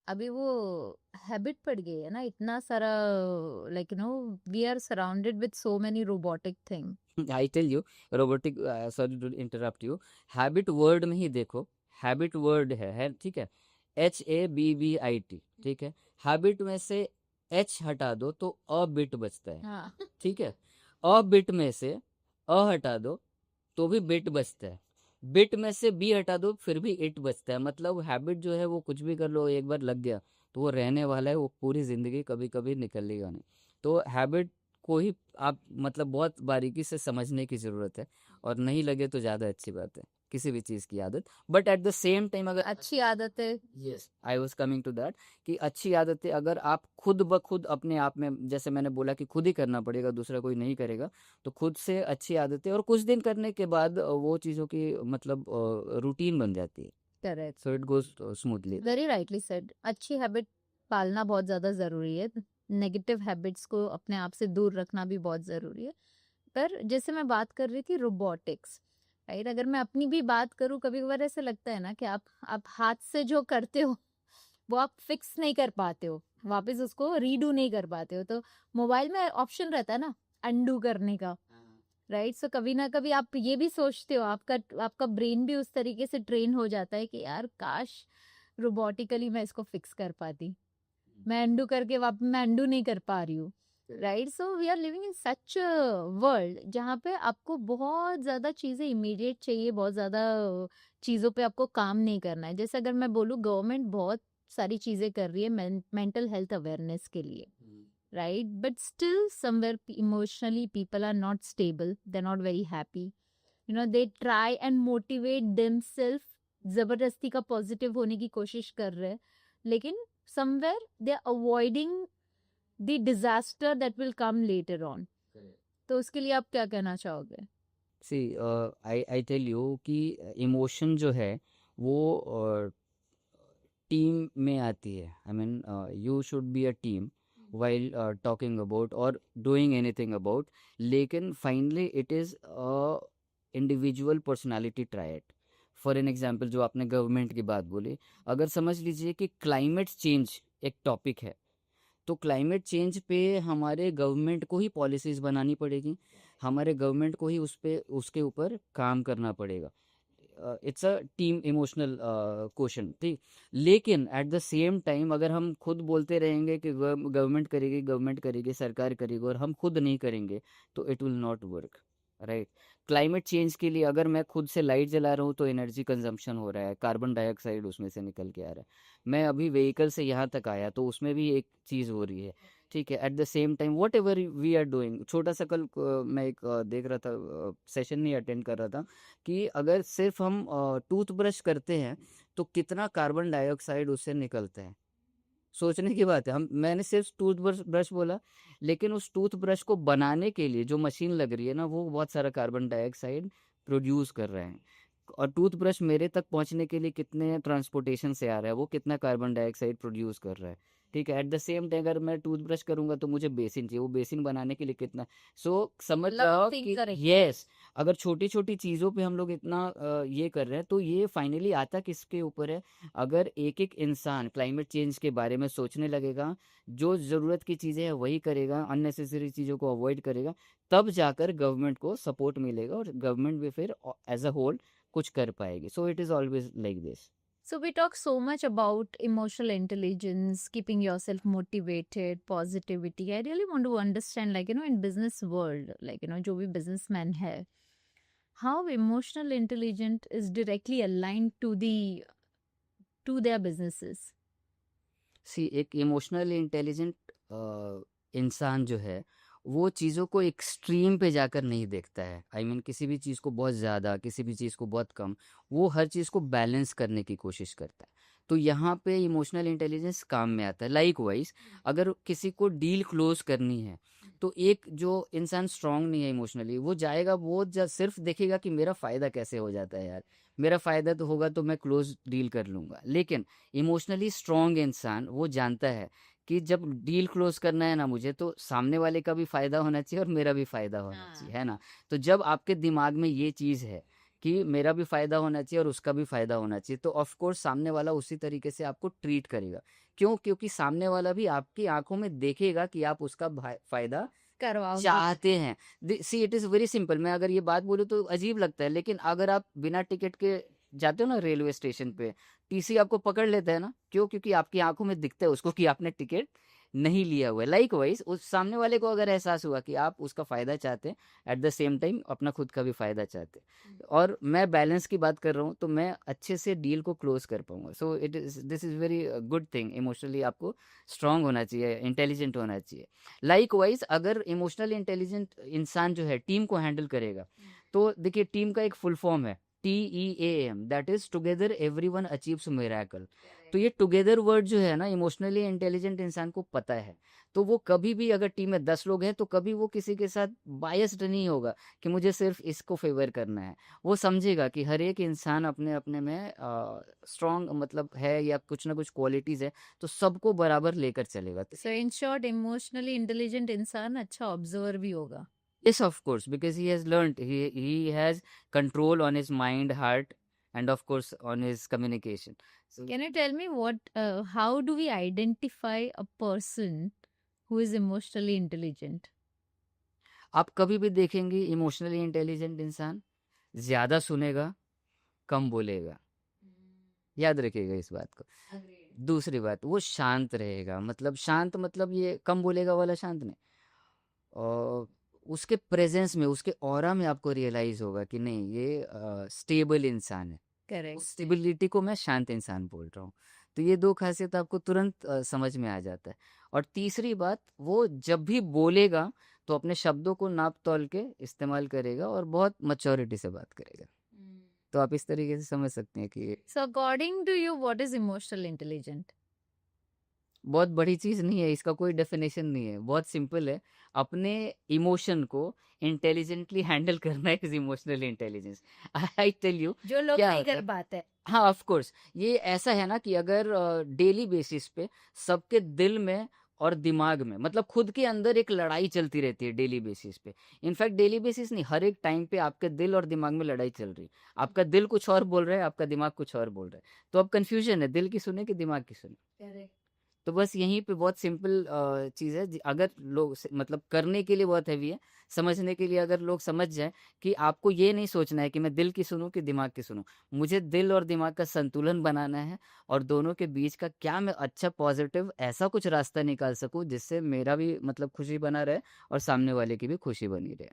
अभी वो हैबिट पड़ गई है ना, इतना सारा, like we are surrounded with so many robotic thing. I tell you, robotic, sorry to interrupt you, habit word में ही देखो। हैबिट वर्ड है, ठीक है, HABBIT, ठीक है। हैबिट में से H हटा दो तो अ बिट बचता है, हाँ। ठीक है। अ बिट में से अ हटा दो तो भी बिट बचता है। बिट में से बी हटा दो फिर भी इट बचता है। मतलब हैबिट जो है वो कुछ भी कर लो, एक बार लग गया तो वो रहने वाला है, वो पूरी जिंदगी कभी कभी निकलेगा नहीं। तो हैबिट को ही आप मतलब बहुत बारीकी से समझने की जरूरत है, और नहीं लगे तो ज्यादा अच्छी बात है किसी भी चीज की आदत। But at the same time अगर अच्छी आदत है। Yes, I was coming to that, कि अच्छी आदतें अगर आप खुद ब खुद अपने आप में, जैसे मैंने बोला कि खुद ही करना पड़ेगा, दूसरा कोई नहीं करेगा, तो खुद से अच्छी आदतें और कुछ दिन करने के बाद वो चीज़ों की मतलब रूटीन बन जाती है, correct. So it goes smoothly. Very rightly said. अच्छी हैबिट पालना बहुत ज्यादा जरूरी है। नेगेटिव हैबिट्स को अपने आप से दूर रखना भी बहुत जरूरी है। पर जैसे मैं बात कर रही थी रोबोटिक्स, राइट, अगर मैं अपनी भी बात करूं, कभी कभार ऐसे लगता है ना कि आप हाथ से जो करते हो वो आप फिक्स नहीं कर पाते हो, वापस उसको रीडू नहीं कर पाते हो। तो मोबाइल में ऑप्शन रहता है ना अनडू करने का, राइट। सो कभी ना कभी आप ये भी सोचते हो, आपका आपका ब्रेन भी उस तरीके से ट्रेन हो जाता है कि यार काश रोबोटिकली मैं इसको फिक्स कर पाती, मैं अंडू करके वापस मैं अंडू नहीं कर पा रही हूँ, right. So we are living in such world जहाँ पे आपको बहुत ज्यादा चीजें इमीडिएट चाहिए, बहुत ज्यादा चीजों पे आपको काम नहीं करना है। जैसे अगर मैं बोलूँ, गवर्नमेंट बहुत सारी चीजें कर रही है मेंटल हेल्थ अवेयरनेस के लिए, right? But still, somewhere emotionally, people are not stable. They're not very happy. They try and motivate themselves. जबरदस्ती का पॉजिटिव होने की कोशिश कर रहे हैं, लेकिन somewhere they are avoiding the disaster that will come later on. तो उसके लिए आप क्या कहना चाहोगे? सी, आई टेल यू कि इमोशन जो है वो टीम में आती है। I mean you should be a team while talking about or doing anything about, लेकिन finally it is individual personality triad. For an example, जो आपने गवर्नमेंट की बात बोली, अगर समझ लीजिए कि क्लाइमेट चेंज एक टॉपिक है, तो क्लाइमेट चेंज पे हमारे गवर्नमेंट को ही पॉलिसीज बनानी पड़ेगी, हमारे गवर्नमेंट को ही उस पे उसके ऊपर काम करना पड़ेगा। It's a team emotional question, ठीक। लेकिन एट द सेम टाइम अगर हम खुद बोलते रहेंगे कि गवर्नमेंट करेगी, गवर्नमेंट करेगी, सरकार करेगी, और हम खुद नहीं करेंगे, तो it will not work, right. Climate change के लिए अगर मैं खुद से लाइट जला रहा हूँ तो एनर्जी कंजम्पशन हो रहा है, कार्बन डाइऑक्साइड उसमें से निकल के आ रहा है। मैं अभी व्हीकल से यहाँ तक आया तो उसमें भी एक चीज़ हो रही है, ठीक है। At the same time whatever we are doing, छोटा सा कल मैं एक देख रहा था, सेशन नहीं अटेंड कर रहा था, कि अगर सिर्फ हम टूथब्रश करते हैं तो कितना कार्बन डाइऑक्साइड उससे निकलता है। सोचने की बात है। हम मैंने सिर्फ टूथब्रश ब्रश बोला, लेकिन उस टूथब्रश को बनाने के लिए जो मशीन लग रही है ना, वो बहुत सारा कार्बन डाइऑक्साइड प्रोड्यूस कर रहे हैं। और टूथब्रश मेरे तक पहुंचने के लिए कितने ट्रांसपोर्टेशन से आ रहा है, वो कितना कार्बन डाइऑक्साइड प्रोड्यूस कर रहा है, ठीक है, एट द सेम टाइम अगर मैं टूथब्रश करूंगा तो मुझे बेसिन चाहिए, वो बेसिन बनाने के लिए कितना, समझ मतलब रहा थिंक कि करेक्टली। यस, अगर छोटी छोटी चीजों पे हम लोग इतना ये कर रहे हैं तो ये फाइनली आता किसके ऊपर है? अगर एक एक इंसान क्लाइमेट चेंज के बारे में सोचने लगेगा, जो जरूरत की चीजें हैं वही करेगा, अननेसेसरी चीजों को अवॉइड करेगा, तब जाकर गवर्नमेंट को सपोर्ट मिलेगा और गवर्नमेंट भी फिर एज अ होल कुछ कर पाएगी। सो it is always like this. So we talk so much about emotional intelligence, keeping yourself motivated, positivity. I really want to understand, like, in business world, like, जो भी businessman है, how emotional intelligence is directly aligned to their businesses. सी एक emotionally intelligent इंसान जो है वो चीज़ों को एक्सट्रीम पे जाकर नहीं देखता है। आई मीन किसी भी चीज़ को बहुत ज़्यादा, किसी भी चीज़ को बहुत कम, वो हर चीज़ को बैलेंस करने की कोशिश करता है। तो यहाँ पे इमोशनल इंटेलिजेंस काम में आता है। लाइक वाइज अगर किसी को डील क्लोज करनी है तो एक जो इंसान स्ट्रांग नहीं है इमोशनली, वो जाएगा, वो सिर्फ देखेगा कि मेरा फ़ायदा कैसे हो जाता है यार, मेरा फ़ायदा तो होगा तो मैं क्लोज डील कर लूँगा। लेकिन इमोशनली स्ट्रांग इंसान वो जानता है कि जब डील क्लोज करना है ना मुझे, तो सामने वाले का भी फायदा होना चाहिए और मेरा भी फायदा होना चाहिए, है ना? तो जब आपके दिमाग में ये चीज़ है कि मेरा भी फायदा होना चाहिए और उसका भी फायदा होना चाहिए, तो ऑफ कोर्स सामने वाला उसी तरीके से आपको ट्रीट करेगा। क्यों? क्योंकि सामने वाला भी आपकी आंखों में देखेगा कि आप उसका फायदा करवाओगे। चाहते हैं। सी इट इज़ वेरी सिंपल। मैं अगर ये बात बोलूँ तो अजीब लगता है, लेकिन अगर आप बिना टिकट के जाते हो ना रेलवे स्टेशन पे, टीसी आपको पकड़ लेता है ना, क्यों? क्योंकि आपकी आंखों में दिखता है उसको कि आपने टिकट नहीं लिया हुआ है। लाइक वाइज उस सामने वाले को अगर एहसास हुआ कि आप उसका फ़ायदा चाहते हैं, एट द सेम टाइम अपना खुद का भी फ़ायदा चाहते हैं, और मैं बैलेंस की बात कर रहा हूँ, तो मैं अच्छे से डील को क्लोज कर पाऊंगा। So it is this is very good thing. Emotionally आपको स्ट्रांग होना चाहिए, इंटेलिजेंट होना चाहिए। लाइक वाइज अगर इमोशनल इंटेलिजेंट इंसान जो है टीम को हैंडल करेगा, तो देखिए टीम का एक फुल फॉर्म है TEAM, that is together everyone achieves miracle. तो ये टुगेदर वर्ड जो है ना, इमोशनली इंटेलिजेंट इंसान को पता है। तो वो कभी भी अगर टीम में 10 लोग हैं तो कभी वो किसी के साथ बायस्ड नहीं होगा कि मुझे सिर्फ इसको फेवर करना है। वो समझेगा कि हर एक इंसान अपने अपने में स्ट्रांग मतलब है या कुछ ना कुछ क्वालिटीज है, तो सबको बराबर लेकर चलेगा। So in short, emotionally intelligent इंसान अच्छा ऑब्जर्वर भी होगा। Yes, of course, because he has learned, he has control on his mind, heart, and of course on his communication. So Can you tell me how do we identify a person who is emotionally intelligent? आप कभी भी देखेंगे emotionally intelligent इंसान ज्यादा सुनेगा, कम बोलेगा। याद रखिएगा इस बात को। दूसरी बात, वो शांत रहेगा। मतलब शांत मतलब ये कम बोलेगा वाला शांत नहीं, और उसके प्रेजेंस में, उसके ऑरा में आपको रियलाइज होगा कि नहीं, ये स्टेबल इंसान है। Correct. उस स्टेबिलिटी को मैं शांत इंसान बोल रहा हूँ। तो ये दो खासियत आपको तुरंत समझ में आ जाता है। और तीसरी बात, वो जब भी बोलेगा तो अपने शब्दों को नाप तौल के इस्तेमाल करेगा और बहुत मैच्योरिटी से बात करेगा। तो आप इस तरीके से समझ सकते हैं कि So according to you, what is emotional intelligent? बहुत बड़ी चीज़ नहीं है, इसका कोई डेफिनेशन नहीं है, बहुत सिंपल है। अपने इमोशन को इंटेलिजेंटली हैंडल करना is emotional intelligence. I tell you जो लोग क्या नहीं होता कर है। पाते। हाँ, ऑफ कोर्स ये ऐसा है ना कि अगर डेली बेसिस पे सबके दिल में और दिमाग में, मतलब खुद के अंदर एक लड़ाई चलती रहती है डेली बेसिस पे। इनफैक्ट डेली बेसिस नहीं, हर एक टाइम पे आपके दिल और दिमाग में लड़ाई चल रही है। आपका दिल कुछ और बोल रहा है, आपका दिमाग कुछ और बोल रहा है, तो अब कंफ्यूजन है, दिल की सुने कि दिमाग की सुने। Correct. तो बस यहीं पे बहुत सिंपल चीज़ है। अगर लोग मतलब करने के लिए बहुत हैवी है, समझने के लिए अगर लोग समझ जाए कि आपको ये नहीं सोचना है कि मैं दिल की सुनूं कि दिमाग की सुनूं, मुझे दिल और दिमाग का संतुलन बनाना है, और दोनों के बीच का क्या मैं अच्छा पॉजिटिव ऐसा कुछ रास्ता निकाल सकूं जिससे मेरा भी मतलब खुशी बना रहे और सामने वाले की भी खुशी बनी रहे।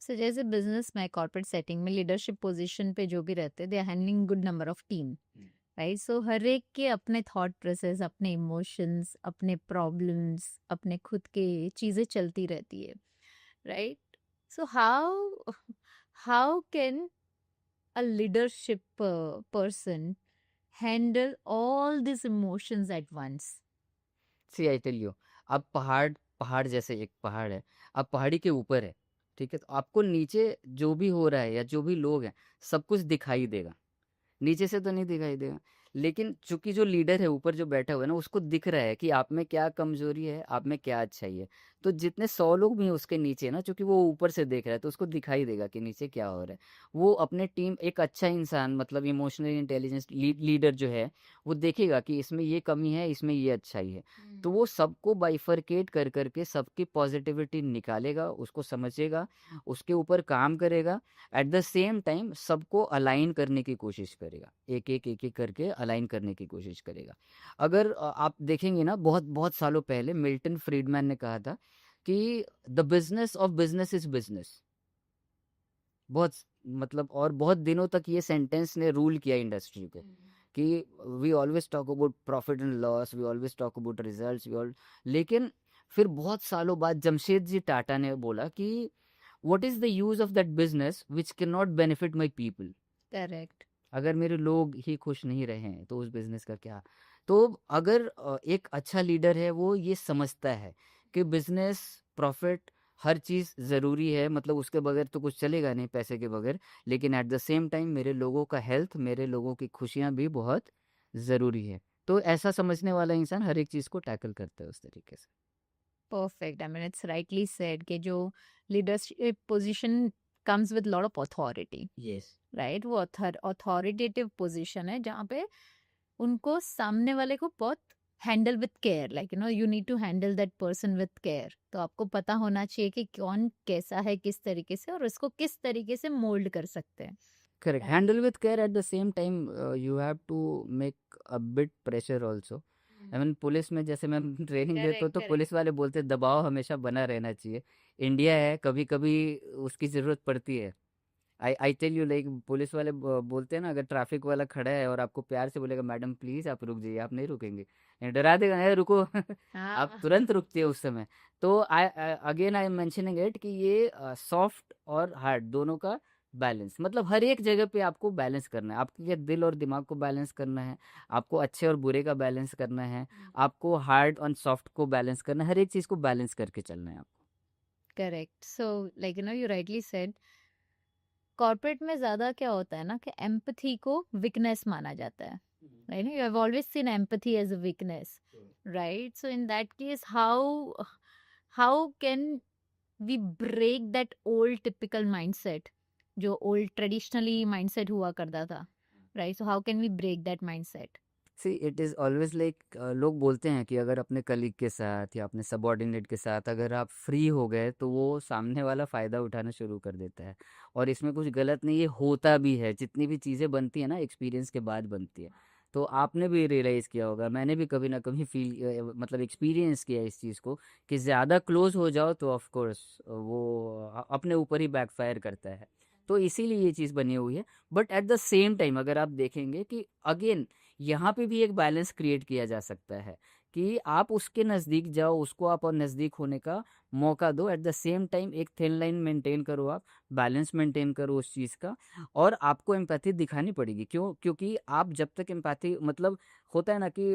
So जैसे बिजनेस में कॉर्पोरेट सेटिंग में लीडरशिप पोजीशन पे जो भी रहते हैं, they are handling good number of team, right? So हर एक के अपने थॉट प्रोसेस, अपने इमोशंस, अपने प्रॉब्लम्स, अपने खुद के चीजें चलती रहती है, right? So how can a leadership person handle all this emotions at once? See I tell you, आप पहाड़ पहाड़ जैसे एक पहाड़ है, आप पहाड़ी के ऊपर है, ठीक है? तो आपको नीचे जो भी हो रहा है या जो भी लोग हैं, सब कुछ दिखाई देगा। नीचे से तो नहीं दिखाई देगा, लेकिन चूंकि जो लीडर है ऊपर जो बैठा हुआ है ना, उसको दिख रहा है कि आप में क्या कमजोरी है, आप में क्या अच्छाई है। तो जितने 100 लोग भी हैं उसके नीचे ना, चूंकि वो ऊपर से देख रहा है तो उसको दिखाई देगा कि नीचे क्या हो रहा है। वो अपने टीम, एक अच्छा इंसान मतलब इमोशनली इंटेलिजेंस लीडर जो है, वो देखेगा कि इसमें ये कमी है, इसमें ये अच्छाई है। तो वो सबको बाइफरकेट कर करके सबकी पॉजिटिविटी निकालेगा, उसको समझेगा, उसके ऊपर काम करेगा। एट द सेम टाइम सबको अलाइन करने की कोशिश करेगा, एक एक करके अलाइन करने की कोशिश करेगा। अगर आप देखेंगे ना, बहुत बहुत सालों पहले मिल्टन फ्रीडमैन ने कहा था कि the business of business is business. बहुत मतलब, और बहुत दिनों तक ये सेंटेंस ने रूल किया इंडस्ट्री को कि we always talk about profit and loss, we always talk about results, we all. लेकिन फिर बहुत सालों बाद जमशेद जी टाटा ने बोला कि what is the use of that business which can not benefit my people. Correct. अगर मेरे लोग ही खुश नहीं रहे तो उस बिजनेस का क्या। तो अगर एक अच्छा लीडर है वो ये समझता है कि बिजनेस, प्रॉफिट, हर चीज़ ज़रूरी है, मतलब उसके बगैर तो कुछ चलेगा नहीं, पैसे के बगैर। लेकिन एट द सेम टाइम मेरे लोगों का हेल्थ, मेरे लोगों की खुशियाँ भी बहुत ज़रूरी है। तो ऐसा समझने वाला इंसान हर एक चीज़ को टैकल करता है उस तरीके से। Perfect. I mean it's rightly said कि जो leadership position comes with lot of authority, yes. Right? वो अथॉरिटेटिव पोजीशन है जहाँ पे उनको सामने वाले को बहुत handle with care, like you need to handle that person with care. तो आपको पता होना चाहिए कि कौन कैसा है, किस तरीके से, और इसको किस तरीके से मोल्ड कर सकते हैं। Correct, handle with care. At the same time you have to make a bit pressure also. I mean police में जैसे मैं ट्रेनिंग देता हूँ करेक्ट तो करेक्ट। पुलिस वाले बोलते हैं दबाव हमेशा बना रहना चाहिए। इंडिया है, कभी कभी उसकी ज़रूरत पड़ती है। I tell you, like police वाले बोलते हैं ना, अगर ट्रैफिक वाला खड़ा है और आपको प्यार से बोलेगा मैडम प्लीज़ आप रुक जाइए, आप नहीं रुकेंगे, नहीं डरा देगा, नहीं रुको आप हाँ। तुरंत रुकते हो उस समय। तो I again I am mentioning it कि ये सॉफ्ट और हार्ड दोनों का बैलेंस, मतलब हर एक जगह पे आपको बैलेंस करना है। आपके दिल और दिमाग को बैलेंस करना है, आपको अच्छे और बुरे का बैलेंस करना है, आपको हार्ड और सॉफ्ट को बैलेंस करना है, हर एक चीज़ को बैलेंस करके चलना है आपको। Correct. So like you rightly said, corporate में ज्यादा क्या होता है ना कि एम्पथी को वीकनेस माना जाता है, right? You have always seen empathy as a weakness, right? So in that case how can we break that old typical mindset, जो ओल्ड ट्रेडिशनली माइंडसेट हुआ करता था, right? So how can we break that mindset? See it is always like, लोग बोलते हैं कि अगर अपने कलीग के साथ या अपने सबॉर्डिनेट के साथ अगर आप फ्री हो गए तो वो सामने वाला फ़ायदा उठाना शुरू कर देता है। और इसमें कुछ गलत नहीं, ये होता भी है। जितनी भी चीज़ें बनती है ना, एक्सपीरियंस के बाद बनती है। तो आपने भी रियलाइज़ किया होगा, मैंने भी कभी ना कभी फील मतलब एक्सपीरियंस किया इस चीज़ को, कि ज़्यादा क्लोज हो जाओ तो ऑफ कोर्स वो अपने ऊपर ही बैकफायर करता है। तो इसीलिए ये चीज़ बनी हुई है। But at the same time अगर आप देखेंगे कि अगेन यहाँ पे भी एक बैलेंस क्रिएट किया जा सकता है कि आप उसके नज़दीक जाओ, उसको आप और नज़दीक होने का मौका दो। एट द सेम टाइम एक थिन लाइन मेंटेन करो, आप बैलेंस मेंटेन करो उस चीज़ का। और आपको एम्पैथी दिखानी पड़ेगी, क्यों? क्योंकि आप जब तक एम्पैथी मतलब, होता है ना कि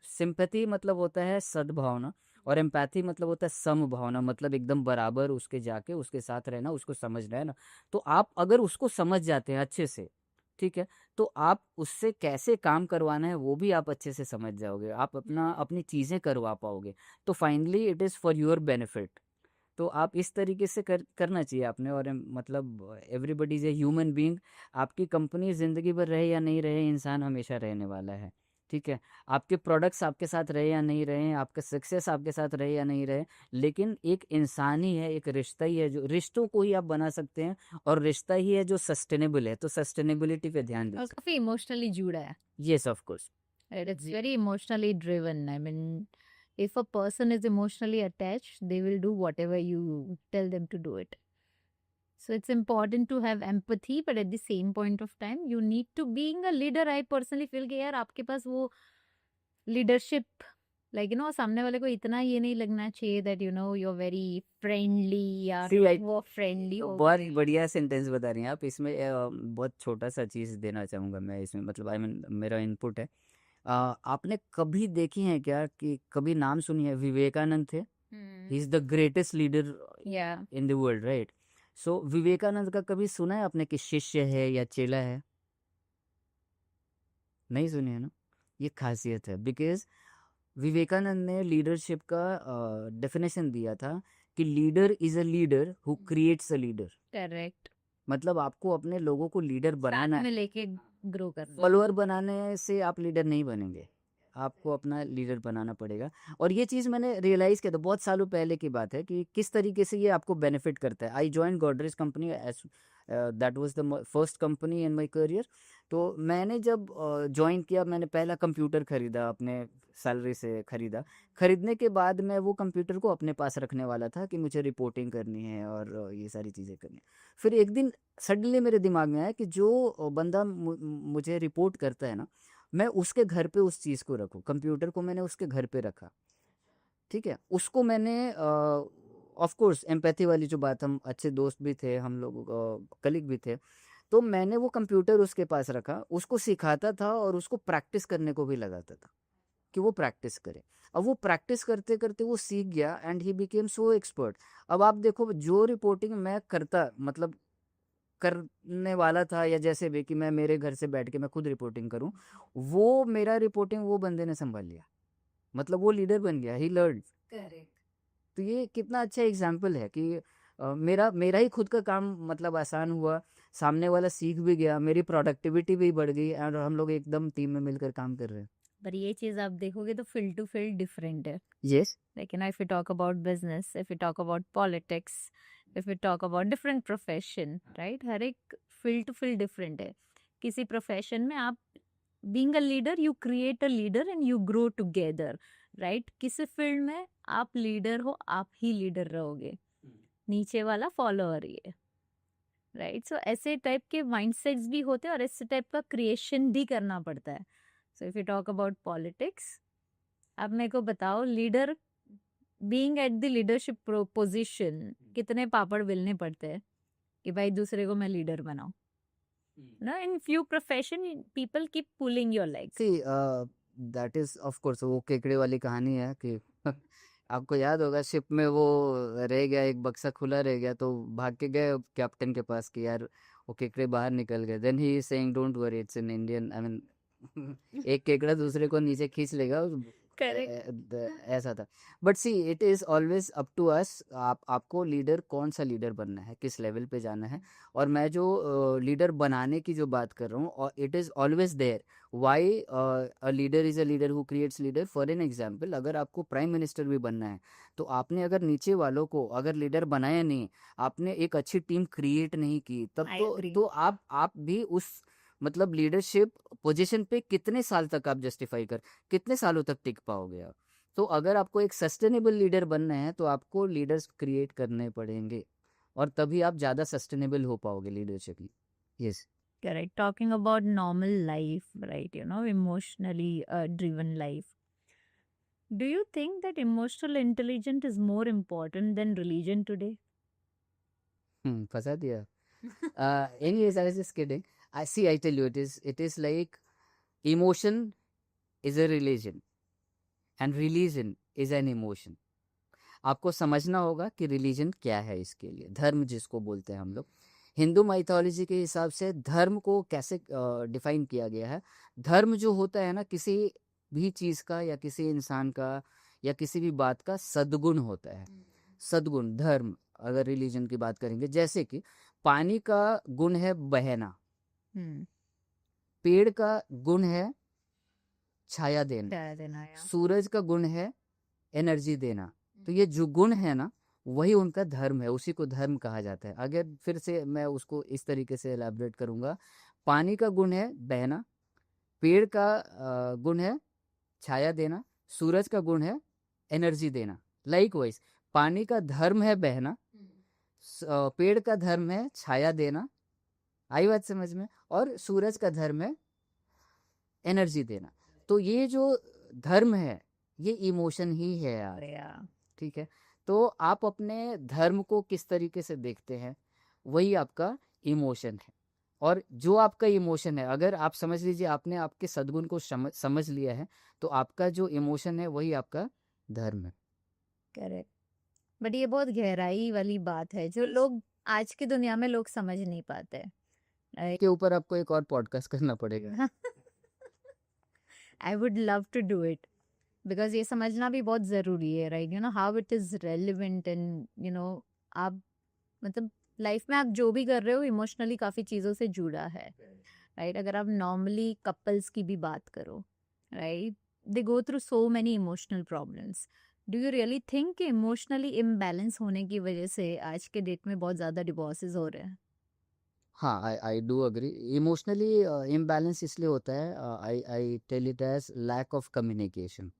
सिंपैथी मतलब होता है सद्भावना, और एम्पैथी मतलब होता है समभावना, मतलब एकदम बराबर उसके जाके उसके साथ रहना, उसको समझना, है ना। तो आप अगर उसको समझ जाते हैं अच्छे से, ठीक है, तो आप उससे कैसे काम करवाना है वो भी आप अच्छे से समझ जाओगे, आप अपनी चीज़ें करवा पाओगे। तो finally it is for your benefit. तो आप इस तरीके से करना चाहिए आपने। और मतलब everybody is a human being. आपकी कंपनी ज़िंदगी भर रहे या नहीं रहे, इंसान हमेशा रहने वाला है, ठीक है। आपके प्रोडक्ट्स आपके साथ रहे या नहीं रहे, आपका सक्सेस आपके साथ रहे या नहीं रहे, लेकिन एक इंसान ही है, एक रिश्ता ही है, जो रिश्तों को ही आप बना सकते हैं। और रिश्ता ही है जो सस्टेनेबल है। तो सस्टेनेबिलिटी पे ध्यान और दीजिए। काफी इमोशनली जुड़ा है, yes of course. right? It's जी। very emotionally driven. I mean, if a person is emotionally attached, they will do whatever you tell them to do it. So it's important to have empathy, but at the same point of time, you need to, being a leader, I personally feel कि यार आपके पास वो leadership, like सामने वाले को इतना ये नहीं लगना चाहिए that you're very friendly या सी आई, वो friendly हो बहुत गए। बढ़िया सेंटेंस बता रही हैं आप इसमें। बहुत छोटा सा चीज़ देना चाहूँगा मैं इसमें, मतलब आई मीन मेरा इनपुट है। आपने कभी देखी है क्या कि कभी नाम सुनी है, विवेकानंद थे। He is the greatest leader Yeah. In the world, right. So Vivekanand का कभी सुना है आपने कि शिष्य है या चेला है? नहीं सुनी है ना। ये खासियत है, बिकॉज विवेकानंद ने लीडरशिप का डेफिनेशन दिया था कि leader is a leader who creates a leader. Correct. मतलब आपको अपने लोगों को लीडर बनाना साथ में है, लेके ग्रो करना। फॉलोअर बनाने से आप लीडर नहीं बनेंगे, आपको अपना लीडर बनाना पड़ेगा। और ये चीज़ मैंने रियलाइज़ किया, तो बहुत सालों पहले की बात है, कि किस तरीके से ये आपको बेनिफिट करता है। I join Godrej company as that was the first company in my career. तो मैंने जब ज्वाइन किया, मैंने पहला कंप्यूटर खरीदा, अपने सैलरी से खरीदा। खरीदने के बाद मैं वो कंप्यूटर को अपने पास रखने वाला था कि मुझे रिपोर्टिंग करनी है और ये सारी चीज़ें करनी है। फिर एक दिन सडनली मेरे दिमाग में आया कि जो बंदा मुझे रिपोर्ट करता है ना, मैं उसके घर पे उस चीज़ को रखूँ। कंप्यूटर को मैंने उसके घर पे रखा, ठीक है। उसको मैंने ऑफ कोर्स एम्पैथी वाली जो बात, हम अच्छे दोस्त भी थे, हम लोग कलीग भी थे, तो मैंने वो कंप्यूटर उसके पास रखा, उसको सिखाता था और उसको प्रैक्टिस करने को भी लगाता था कि वो प्रैक्टिस करे। अब वो प्रैक्टिस करते करते वो सीख गया and he became so expert. अब आप देखो, जो रिपोर्टिंग मैं करता, मतलब करने वाला था, या जैसे भी कि मैं मेरे घर से बैठ के मैं खुद रिपोर्टिंग करूं, वो मेरा रिपोर्टिंग वो बंदे ने संभाल लिया। मतलब वो लीडर बन गया, ही लर्न। करेक्ट। तो ये कितना अच्छा एग्जाम्पल है कि मेरा मेरा ही खुद का काम मतलब आसान हुआ, सामने वाला सीख भी गया, मेरी प्रोडक्टिविटी भी बढ़ गई, और हम लोग एकदम टीम में मिलकर काम कर रहे हैं। पर ये चीज आप देखोगे तो फील्ड टू फील्ड डिफरेंट है। Yes. Like, if we talk about business, if we talk about politics, if we talk about different profession, right? हर एक field to field different है। किसी profession में आप being a leader, you create a leader and you grow together, right? किसी field में आप leader हो, आप ही leader रहोगे, नीचे वाला follower ही है, right? So ऐसे type के mindsets भी होते हैं और ऐसे type का creation भी करना पड़ता है। So if you talk about politics, अब मेरे को बताओ, leader being at the leadership position कितने पापड़ बेलने पड़ते हैं कि भाई दूसरे को मैं लीडर बनाऊं ना। In few profession people keep pulling your legs. See that is of course वो केकड़े वाली कहानी है कि आपको याद होगा, शिप में वो रह गया, एक बक्सा खुला रह गया, तो भाग के गए कैप्टन के पास कि यार वो केकड़े बाहर निकल गए। Then he is saying don't worry, it's in Indian, I mean एक केकड़ा दूसरे को नीचे खींच लेगा। करेक्ट। ऐसा था। But see, it is always up to us, आपको लीडर, कौन सा लीडर बनना है, किस लेवल पे जाना है। और मैं जो लीडर बनाने की जो बात कर रहा हूँ, और it is always there. Why a leader is a leader who creates leader. For an example, अगर आपको प्राइम मिनिस्टर भी बनना है, तो आपने अगर नीचे वालों को अगर लीडर बनाया नहीं, आपने एक अच्छी टीम क्रिएट नहीं की, तब I तो agree. तो आप भी उस मतलब लीडरशिप पोजीशन पे कितने साल तक आप जस्टिफाई कर, कितने सालों तक टिक पाओगे आप। तो अगर आपको एक सस्टेनेबल लीडर बनना है, तो आपको लीडर्स क्रिएट करने पड़ेंगे, और तभी आप ज़्यादा सस्टेनेबल हो पाओगे लीडरशिप में। Yes. Correct. Talking about normal life, right? Emotionally driven life. Do you think that emotional intelligence is more important than religion today? फंसा दिया। Anyways, I was just kidding. I tell you, it is like emotion is a religion and religion is an emotion. आपको समझना होगा कि religion क्या है। इसके लिए धर्म जिसको बोलते हैं हम लोग, हिंदू माइथोलॉजी के हिसाब से धर्म को कैसे डिफाइन किया गया है। धर्म जो होता है ना, किसी भी चीज़ का या किसी इंसान का या किसी भी बात का सद्गुण होता है। सद्गुण धर्म, अगर रिलीजन की बात करेंगे, जैसे कि पानी का गुण है बहना, हम्म। पेड़ का गुण है छाया देना, क्या देना यार? सूरज का गुण है एनर्जी देना। तो ये जो गुण है ना, वही उनका धर्म है, उसी को धर्म कहा जाता है। अगर फिर से मैं उसको इस तरीके से एलैबोरेट करूंगा, पानी का गुण है बहना, पेड़ का गुण है छाया देना, सूरज का गुण है एनर्जी देना। लाइकवाइज, पानी का धर्म है बहना, पेड़ का धर्म है छाया देना, आई बात समझ में, और सूरज का धर्म है एनर्जी देना। तो ये जो धर्म है, ये इमोशन ही है यार। अरे यार, ठीक है। तो आप अपने धर्म को किस तरीके से देखते हैं, वही आपका इमोशन है। और जो आपका इमोशन है, अगर आप समझ लीजिए आपने आपके सद्गुण को समझ लिया है, तो आपका जो इमोशन है वही आपका धर्म है। करेक्ट। बट ये बहुत गहराई वाली बात है जो लोग आज की दुनिया में लोग समझ नहीं पाते हैं। के ऊपर आपको एक और पॉडकास्ट करना पड़ेगा। I would love to do it because ये समझना भी बहुत ज़रूरी है, right? How it is relevant and आप मतलब लाइफ में आप जो भी कर रहे हो इमोशनली काफ़ी चीज़ों से जुड़ा है, राइट? अगर आप नॉर्मली कपल्स की भी बात करो, right, they go through so many emotional problems. Do you really think कि इमोशनली इम्बैलेंस होने की वजह से आज के डेट में बहुत ज़्यादा डिवोर्सेस हो रहे हैं? हाँ, I do agree. Emotionally imbalance इसलिए होता है, I tell it as lack of communication.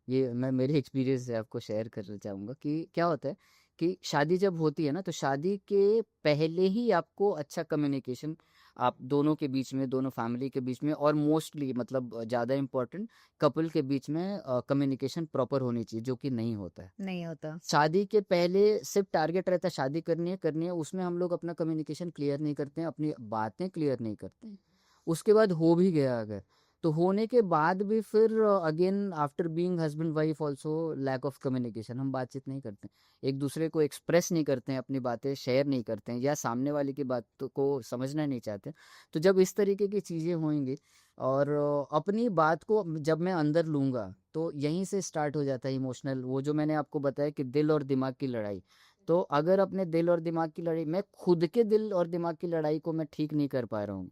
ये मैं मेरे एक्सपीरियंस से आपको शेयर करना चाहूँगा कि क्या होता है कि शादी जब होती है ना, तो शादी के पहले ही आपको अच्छा कम्युनिकेशन आप दोनों के बीच में, दोनों फैमिली के बीच में, और मोस्टली मतलब ज़्यादा इम्पोर्टेंट कपल के बीच में कम्युनिकेशन प्रॉपर होनी चाहिए, जो कि नहीं होता है। नहीं होता। शादी के पहले सिर्फ टारगेट रहता है शादी करनी है, उसमें हम लोग अपना कम्युनिकेशन क्लियर नहीं करते हैं, अपनी बातें क्लियर नहीं करते हैं। उसके बाद हो भी गया अगर, तो होने के बाद भी फिर again after being husband wife also lack of communication, हम बातचीत नहीं करते हैं, एक दूसरे को एक्सप्रेस नहीं करते हैं, अपनी बातें शेयर नहीं करते हैं, या सामने वाले की बात को समझना नहीं चाहते। तो जब इस तरीके की चीज़ें होंगी और अपनी बात को जब मैं अंदर लूँगा, तो यहीं से स्टार्ट हो जाता है इमोशनल, वो जो मैंने आपको बताया कि दिल और दिमाग की लड़ाई। तो अगर अपने दिल और दिमाग की लड़ाई, मैं खुद के दिल और दिमाग की लड़ाई को मैं ठीक नहीं कर पा रहा हूँ,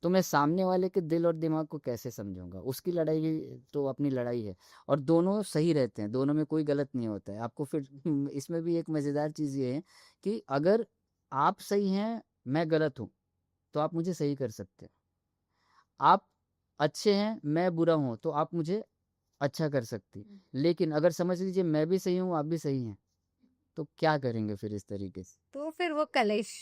तो मैं सामने वाले के दिल और दिमाग को कैसे समझूंगा? उसकी लड़ाई तो अपनी लड़ाई है, और दोनों सही रहते हैं, दोनों में कोई गलत नहीं होता है। आपको फिर इसमें भी एक मज़ेदार चीज़ ये है कि अगर आप सही हैं, मैं गलत हूँ, तो आप मुझे सही कर सकते हैं। आप अच्छे हैं, मैं बुरा हूँ, तो आप मुझे अच्छा कर सकती। लेकिन अगर समझ लीजिए मैं भी सही हूँ, आप भी सही हैं, तो क्या करेंगे फिर इस तरीके से? तो फिर वो कलेश।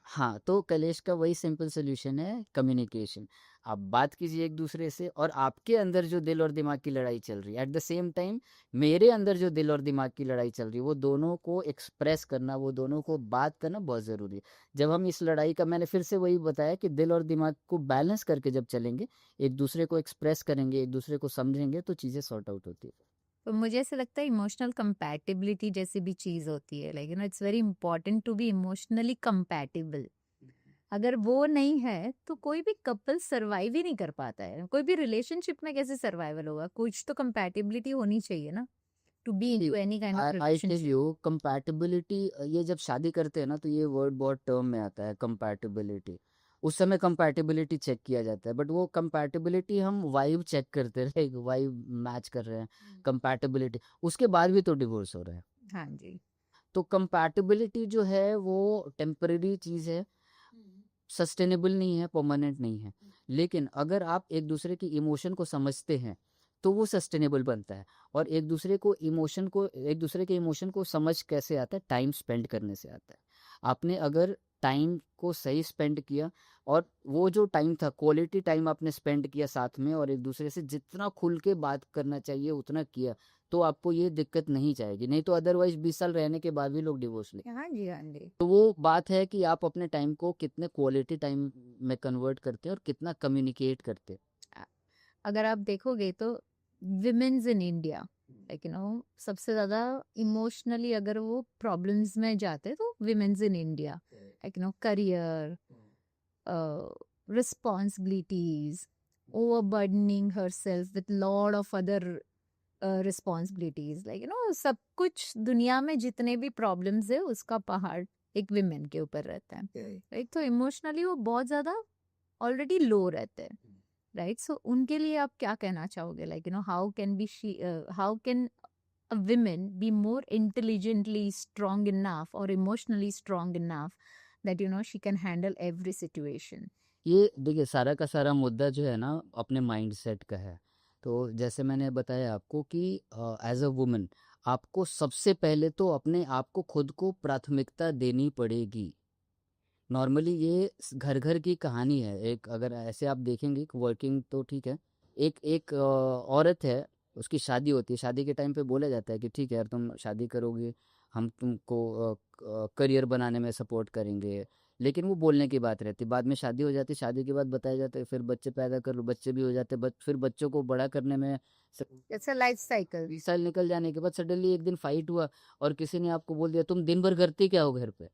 हाँ, तो कलेश का वही सिंपल सॉल्यूशन है, कम्युनिकेशन। आप बात कीजिए एक दूसरे से, और आपके अंदर जो दिल और दिमाग की लड़ाई चल रही है, एट द सेम टाइम मेरे अंदर जो दिल और दिमाग की लड़ाई चल रही है, वो दोनों को एक्सप्रेस करना, वो दोनों को बात करना बहुत ज़रूरी है। जब हम इस लड़ाई का, मैंने फिर से वही बताया कि दिल और दिमाग को बैलेंस करके जब चलेंगे, एक दूसरे को एक्सप्रेस करेंगे, एक दूसरे को समझेंगे, तो चीज़ें सॉर्ट आउट होती है। तो मुझे ऐसा लगता है इमोशनल कंपैटिबिलिटी जैसी भी चीज होती है, like it's very important to be emotionally compatible. अगर वो नहीं है तो कोई भी कपल सरवाइव ही नहीं कर पाता है। कोई भी रिलेशनशिप में कैसे सर्वाइवल होगा? कुछ तो कंपैटिबिलिटी होनी चाहिए ना, to be See, into any kind of I tell relationship. You compatibility, ये जब शादी करते हैं ना, तो ये वर्ड बहुत टर्म में आता है कंपैटिबिलिटी। उस समय कंपैटिबिलिटी चेक किया जाता है, बट वो कंपैटिबिलिटी हम वाइब चेक करते रहे, वाइब मैच कर रहे हैं, कंपैटिबिलिटी उसके बाद भी तो डिवोर्स हो रहा है। हाँ जी। तो कंपैटिबिलिटी जो है वो टेम्परेरी चीज़ है, सस्टेनेबल नहीं है, परमानेंट नहीं है। लेकिन अगर आप एक दूसरे की इमोशन को समझते हैं, तो वो सस्टेनेबल बनता है। और एक दूसरे के इमोशन को समझ कैसे आता है? टाइम स्पेंड करने से आता है। आपने अगर टाइम को सही स्पेंड किया, और वो जो टाइम था, क्वालिटी टाइम आपने स्पेंड किया साथ में, और एक दूसरे से जितना खुल के बात करना चाहिए उतना किया, तो आपको ये दिक्कत नहीं जाएगी। नहीं तो अदरवाइज 20 साल रहने के बाद भी लोग डिवोर्स ले। हाँ जी, हाँ जी। तो वो बात है कि आप अपने टाइम को कितने क्वालिटी टाइम में कन्वर्ट करते हैं, और कितना कम्युनिकेट करते हैं। अगर आप देखोगे तो विमेन्स इन इंडिया, लाइक सबसे ज्यादा इमोशनली अगर वो प्रॉब्लम्स में जाते हैं तो women's in India, like career, responsibilities, overburdening herself with lot of other responsibilities, like सब कुछ दुनिया में जितने भी प्रॉब्लम्स है उसका पहाड़ एक विमेन के ऊपर रहता है, राइट? तो इमोशनली वो बहुत ज्यादा ऑलरेडी लो रहते हैं, राइट? सो उनके लिए आप क्या कहना चाहोगे? Like how can a woman be more intelligently strong enough or emotionally strong enough that she can handle every situation? ये देखिए, सारा का सारा मुद्दा जो है ना, अपने माइंडसेट का है। तो जैसे मैंने बताया आपको कि एज अ वुमन आपको सबसे पहले तो अपने आप को, खुद को प्राथमिकता देनी पड़ेगी। नॉर्मली ये घर घर की कहानी है। एक अगर ऐसे आप देखेंगे, वर्किंग तो ठीक है, एक एक औरत है, उसकी शादी होती है, शादी के टाइम पे बोला जाता है कि ठीक है यार, तुम शादी करोगे, हम तुमको करियर बनाने में सपोर्ट करेंगे। लेकिन वो बोलने की बात रहती, बाद में शादी हो जाती, शादी के बाद बताया जाता है फिर बच्चे पैदा कर लो, बच्चे भी हो जाते, फिर बच्चों को बड़ा करने में It's a life cycle. 20 साल निकल जाने के बाद सडनली एक दिन फाइट हुआ, और किसी ने आपको बोल दिया तुम दिन भर करते क्या हो घर पे।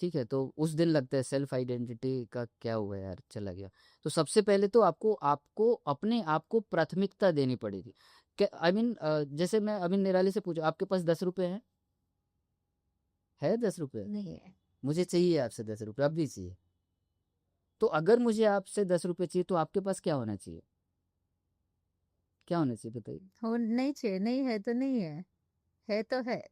ठीक है, तो उस दिन लगता है सेल्फ आइडेंटिटी का क्या हुआ यार, चला गया। तो सबसे पहले तो आपको आपको अपने आप को प्राथमिकता देनी पड़ेगी। आई मीन जैसे मैं अभी निराली से पूछा, आपके पास 10 रुपए है 10 रुपए? नहीं है। मुझे चाहिए आपसे 10 रुपए, अब भी चाहिए। तो अगर मुझे आपसे 10 रुपए चाहिए तो आपके पास क्या होना चाहिए? क्या होना चाहिए बताइए? हो नहीं चाहिए, नहीं है तो नहीं है तो है।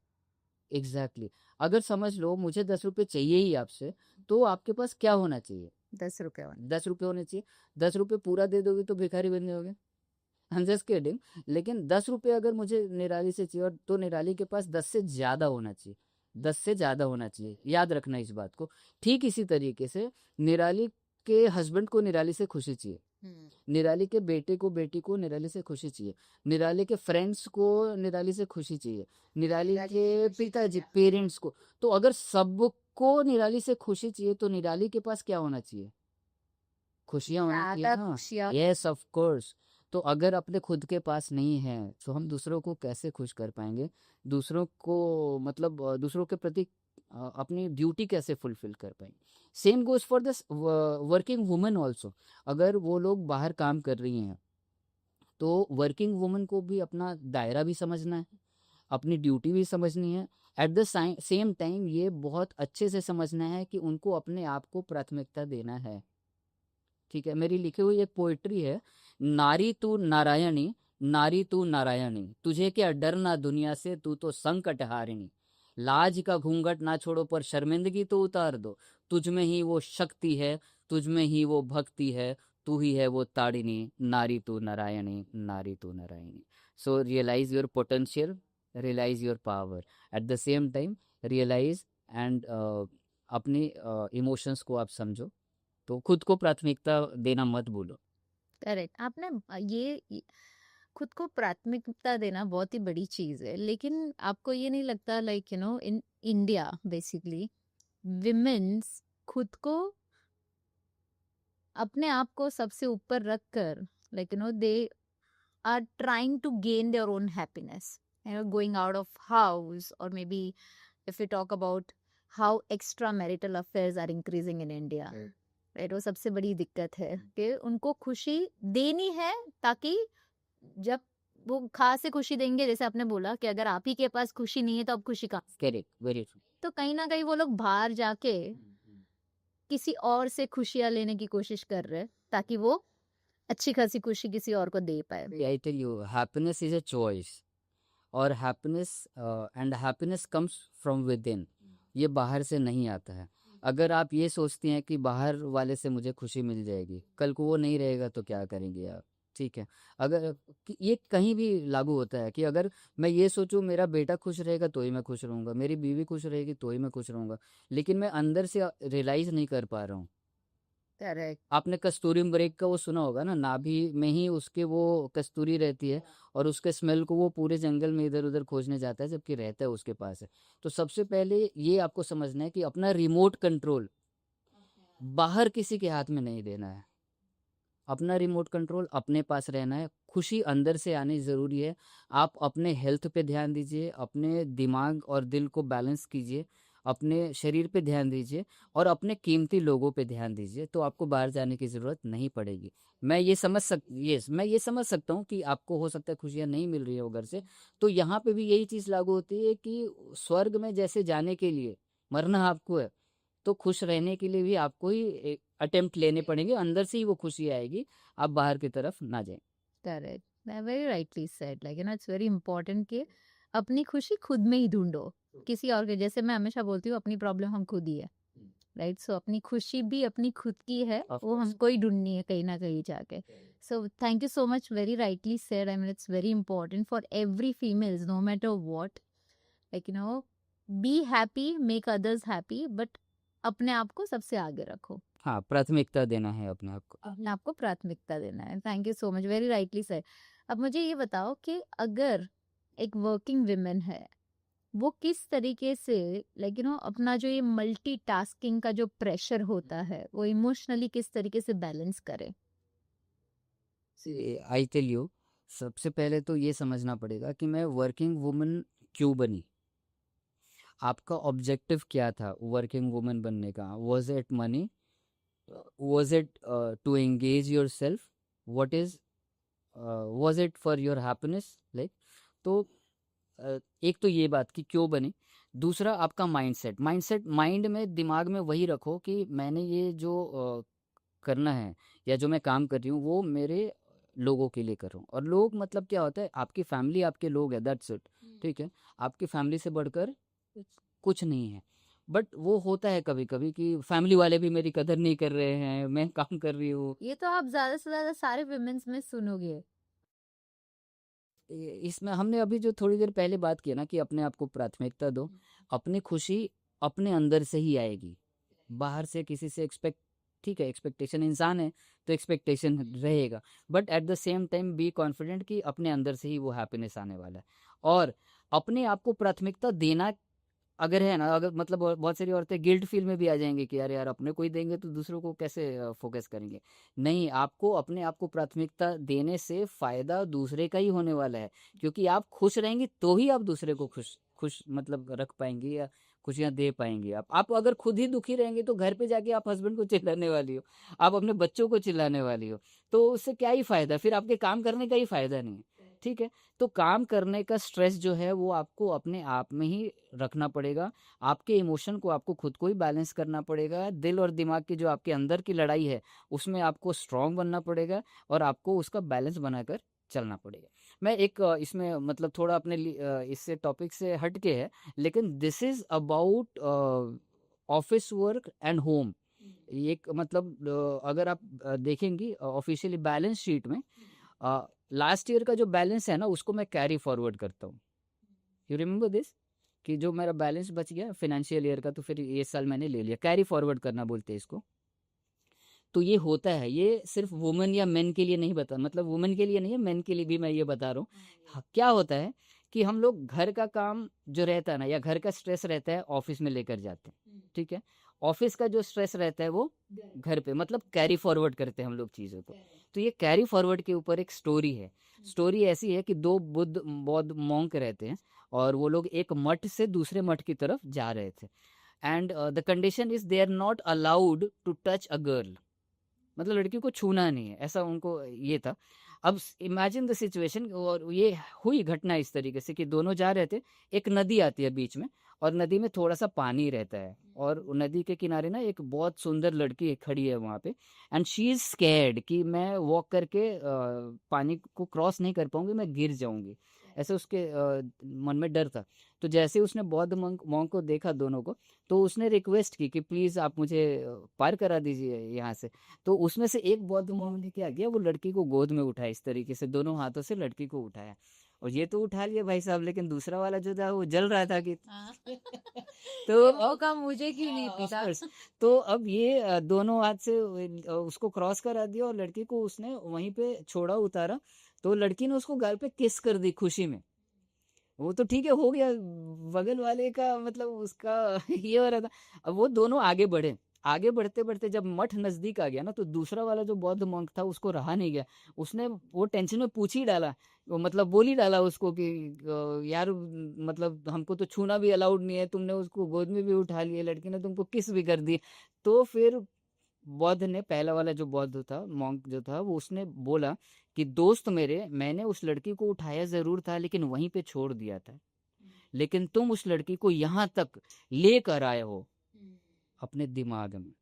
एग्जैक्टली अगर समझ लो मुझे 10 रुपए चाहिए ही आपसे, तो आपके पास क्या होना चाहिए? 10 रुपए होने। 10 रुपए होने चाहिए। 10 रुपए पूरा दे दोगे तो भिखारी बन जाओगे। I am just kidding. लेकिन 10 रुपए अगर मुझे निराली से चाहिए, और तो निराली के पास 10 से ज्यादा होना चाहिए। 10 से ज्यादा होना चाहिए, याद रखना इस बात को। ठीक इसी तरीके से निराली के हस्बैंड को निराली से खुशी चाहिए, निराली के बेटे को बेटी को निराली से खुशी चाहिए, निराली के फ्रेंड्स को निराली से खुशी चाहिए, निराली के पिताजी पेरेंट्स को। तो अगर सबको निराली से खुशी चाहिए तो निराली के पास क्या होना चाहिए? खुशियां होनी चाहिए ज्यादा ना। खुशियाँ। Yes of course. तो अगर अपने खुद के पास नहीं है तो हम दूसरों को कैसे खुश कर पाएंगे? दूसरों को मतलब दूसरों के प्रति अपनी ड्यूटी कैसे फुलफिल कर पाएंगे? Same goes for this working women also. अगर वो लोग बाहर काम कर रही हैं तो वर्किंग वुमन को भी अपना दायरा भी समझना है, अपनी ड्यूटी भी समझनी है। एट द सेम टाइम ये बहुत अच्छे से समझना है कि उनको अपने आप को प्राथमिकता देना है। ठीक है, मेरी लिखी हुई एक पोइट्री है, नारी तू नारायणी, नारी तू नारायणी, तुझे क्या डरना दुनिया से, तू तो संकट हारिणी। लाज का घूंघट ना छोड़ो पर शर्मिंदगी तो उतार दो, तुझ में ही वो शक्ति है, तुझ में ही वो भक्ति है, तू ही है वो ताड़िनी, नारी तू नारायणी, नारी तू नारायणी। So realize your potential, realize your power, at the same time realize and अपनी इमोशंस को आप समझो। तो खुद को प्राथमिकता देना मत भूलो। करेक्ट। आपने खुद को प्राथमिकता देना बहुत ही बड़ी चीज है, लेकिन आपको ये नहीं लगता like in India basically women's खुद को अपने आप को सबसे ऊपर रख कर like they are trying to gain their own happiness, going out of house, or maybe if we talk about how extramarital affairs are increasing in India, right? वो सबसे बड़ी दिक्कत है कि उनको खुशी देनी है, ताकि जब वो खा से खुशी देंगे, जैसे आपने बोला कि अगर आप ही के पास खुशी नहीं है तो अब खुशी कहाँ? Correct, very true. तो कहीं ना कहीं वो लोग बाहर जाके किसी और से खुशियां लेने की कोशिश कर रहे हैं, ताकि वो अच्छी खासी खुशी किसी और को दे पाए। I tell you, happiness is a choice, और happiness and happiness comes from within, ये बाहर से नहीं आता है। अगर आप ये सोचती हैं कि बाहर वाले से मुझे खुशी मिल जाएगी, कल को वो नहीं रहेगा तो क्या करेंगे आप? ठीक है, अगर ये कहीं भी लागू होता है कि अगर मैं ये सोचूं मेरा बेटा खुश रहेगा तो ही मैं खुश रहूंगा, मेरी बीवी खुश रहेगी तो ही मैं खुश रहूंगा, लेकिन मैं अंदर से रियलाइज नहीं कर पा रहा हूँ। करेक्ट। आपने कस्तूरी मृग का वो सुना होगा ना, नाभि में ही उसके वो कस्तूरी रहती है, और उसके स्मेल को वो पूरे जंगल में इधर उधर खोजने जाता है, जबकि रहता है उसके पास है। तो सबसे पहले ये आपको समझना है कि अपना रिमोट कंट्रोल बाहर किसी के हाथ में नहीं देना है। अपना रिमोट कंट्रोल अपने पास रहना है, खुशी अंदर से आनी ज़रूरी है। आप अपने हेल्थ पे ध्यान दीजिए, अपने दिमाग और दिल को बैलेंस कीजिए, अपने शरीर पे ध्यान दीजिए, और अपने कीमती लोगों पे ध्यान दीजिए, तो आपको बाहर जाने की ज़रूरत नहीं पड़ेगी। मैं ये समझ सकता हूँ कि आपको हो सकता है खुशियाँ नहीं मिल रही है वो घर से, तो यहाँ पे भी यही चीज़ लागू होती है कि स्वर्ग में जैसे जाने के लिए मरना आपको है, तो खुश रहने के लिए भी आपको ही अटेम्प्ट लेने पड़ेंगे, अंदर से ही वो खुशी आएगी, आप बाहर की तरफ ना जाएं। Correct. Very rightly said, like it's very important कि अपनी खुशी खुद में ही ढूंढो, किसी और के, जैसे मैं हमेशा बोलती हूँ अपनी प्रॉब्लम हम खुद ही है, राइट? सो अपनी खुशी भी अपनी खुद की है, Of वो course. हमको ही ढूंढनी है कहीं ना कहीं जाके। So thank you so much, very rightly said. I mean it's very important for every females, no matter what, like be happy, make others happy, but अपने आप को सबसे आगे रखो, हाँ, प्राथमिकता देना है अपने आप को। अपने आप को प्राथमिकता देना है। Thank you so much, very rightly sir. अब मुझे ये बताओ कि अगर एक वर्किंग विमेन है, वो किस तरीके से लाइक अपना जो ये मल्टीटास्किंग का जो प्रेशर होता है, वो इमोशनली किस तरीके से बैलेंस करे? आई टेल यू, सबसे पहले तो ये समझना पड़ेगा कि मैं वर्किंग वुमन क्यों बनी। आपका ऑब्जेक्टिव क्या था वर्किंग वुमन बनने का? Was it money? Was it to engage yourself? What is was it for your happiness like? तो एक तो ये बात कि क्यों बनी। दूसरा आपका माइंडसेट। माइंड में दिमाग में वही रखो कि मैंने ये जो करना है या जो मैं काम कर रही हूँ वो मेरे लोगों के लिए कर रहा हूँ। और लोग मतलब क्या होता है, आपकी फैमिली आपके लोग है, दैट्स इट। ठीक है, आपकी फैमिली से बढ़कर कुछ नहीं है। बट वो होता है कभी कभी कि फैमिली वाले भी मेरी कदर नहीं कर रहे हैं, मैं काम कर रही हूँ। ये तो आप ज्यादा से ज्यादा सारे विमेन्स में सुनोगे। इसमें हमने अभी जो थोड़ी देर पहले बात की ना कि अपने आप को प्राथमिकता दो। अपनी खुशी अपने अंदर से ही आएगी, बाहर से किसी से एक्सपेक्ट, ठीक है एक्सपेक्टेशन इंसान है तो एक्सपेक्टेशन रहेगा, but at the same time be confident कि अपने अंदर से ही वो हैप्पीनेस आने वाला है। और अपने आप को प्राथमिकता देना अगर है ना, अगर मतलब बहुत सारी औरतें गिल्ट फील में भी आ जाएंगी कि यार यार अपने को ही देंगे तो दूसरों को कैसे फोकस करेंगे। नहीं, आपको अपने आप को प्राथमिकता देने से फायदा दूसरे का ही होने वाला है, क्योंकि आप खुश रहेंगे तो ही आप दूसरे को खुश खुश मतलब रख पाएंगे या खुशियां दे पाएंगे। आप अगर खुद ही दुखी रहेंगे तो घर पे जाके आप हस्बैंड को चिल्लाने वाली हो, आप अपने बच्चों को चिल्लाने वाली हो, तो उससे क्या ही फायदा, फिर आपके काम करने का ही फायदा नहीं है। ठीक है, तो काम करने का स्ट्रेस जो है वो आपको अपने आप में ही रखना पड़ेगा। आपके इमोशन को आपको खुद को ही बैलेंस करना पड़ेगा। दिल और दिमाग की जो आपके अंदर की लड़ाई है उसमें आपको स्ट्रांग बनना पड़ेगा और आपको उसका बैलेंस बनाकर चलना पड़ेगा। मैं एक इसमें मतलब थोड़ा अपने इससे टॉपिक से हट के है, लेकिन this is about office work and home. एक मतलब अगर आप देखेंगी ऑफिशियली बैलेंस शीट में लास्ट ईयर का जो बैलेंस है ना उसको मैं कैरी फॉरवर्ड करता हूँ। यू रिमेम्बर दिस कि जो मेरा बैलेंस बच गया फाइनेंशियल ईयर का तो फिर ये साल मैंने ले लिया, कैरी फॉरवर्ड करना बोलते हैं इसको। तो ये होता है, ये सिर्फ वुमेन या मेन के लिए नहीं बता, मतलब वुमेन के लिए नहीं है, मेन के लिए भी मैं ये बता रहा हूँ। क्या होता है कि हम लोग घर का काम जो रहता है ना या घर का स्ट्रेस रहता है ऑफिस में लेकर जाते हैं। ठीक है, ऑफिस का जो स्ट्रेस रहता है वो घर पे मतलब कैरी फॉरवर्ड करते हैं हम लोग चीज़ों को। तो ये कैरी फॉरवर्ड के ऊपर एक स्टोरी है। स्टोरी ऐसी है कि दो बौद्ध मॉन्क रहते हैं और वो लोग एक मठ से दूसरे मठ की तरफ जा रहे थे। And the condition is they are not allowed to touch a girl, मतलब लड़की को छूना नहीं है, ऐसा उनको ये था। अब इमेजिन द सिचुएशन, और ये हुई घटना इस तरीके से कि दोनों जा रहे थे, एक नदी आती है बीच में और नदी में थोड़ा सा पानी रहता है और नदी के किनारे ना एक बहुत सुंदर लड़की खड़ी है वहाँ पे। एंड शी इज स्कैर्ड कि मैं वॉक करके पानी को क्रॉस नहीं कर पाऊंगी, मैं गिर जाऊंगी, ऐसे उसके मन में डर था। तो जैसे ही उसने बौद्ध मॉन्क को देखा दोनों को, तो उसने रिक्वेस्ट की कि प्लीज आप मुझे पार करा दीजिए यहाँ से। तो उसमें से एक बौद्ध मॉन्क ने क्या किया, वो लड़की को गोद में उठाया, इस तरीके से दोनों हाथों से लड़की को उठाया। और ये तो उठा लिया भाई साहब, लेकिन दूसरा वाला जो था वो जल रहा था कि तो ये अब मौका मुझे क्यों नहीं ऑफ पता। कोर्स, तो अब ये दोनों हाथ से उसको क्रॉस करा दिया और लड़की को उसने वहीं पे छोड़ा उतारा। तो लड़की ने उसको गाल पे किस कर दी खुशी में। वो तो ठीक है हो गया, बगल वाले का मतलब उसका ये हो रहा था। अब वो दोनों आगे बढ़े, आगे बढ़ते बढ़ते जब मठ नजदीक आ गया ना तो दूसरा वाला जो बौद्ध monk था उसको रहा नहीं गया। उसने वो टेंशन में पूछ ही डाला, वो मतलब बोल ही डाला उसको कि यार मतलब हमको तो छूना भी अलाउड नहीं है, तुमने उसको गोद में भी उठा लिया, लड़की ने तुमको किस भी कर दी। तो फिर बौद्ध ने, पहला वाला जो बौद्ध था मॉन्क जो था, वो उसने बोला कि दोस्त मेरे, मैंने उस लड़की को उठाया जरूर था लेकिन वहीं पे छोड़ दिया था, लेकिन तुम उस लड़की को यहाँ तक लेकर आए हो अपने दिमाग में।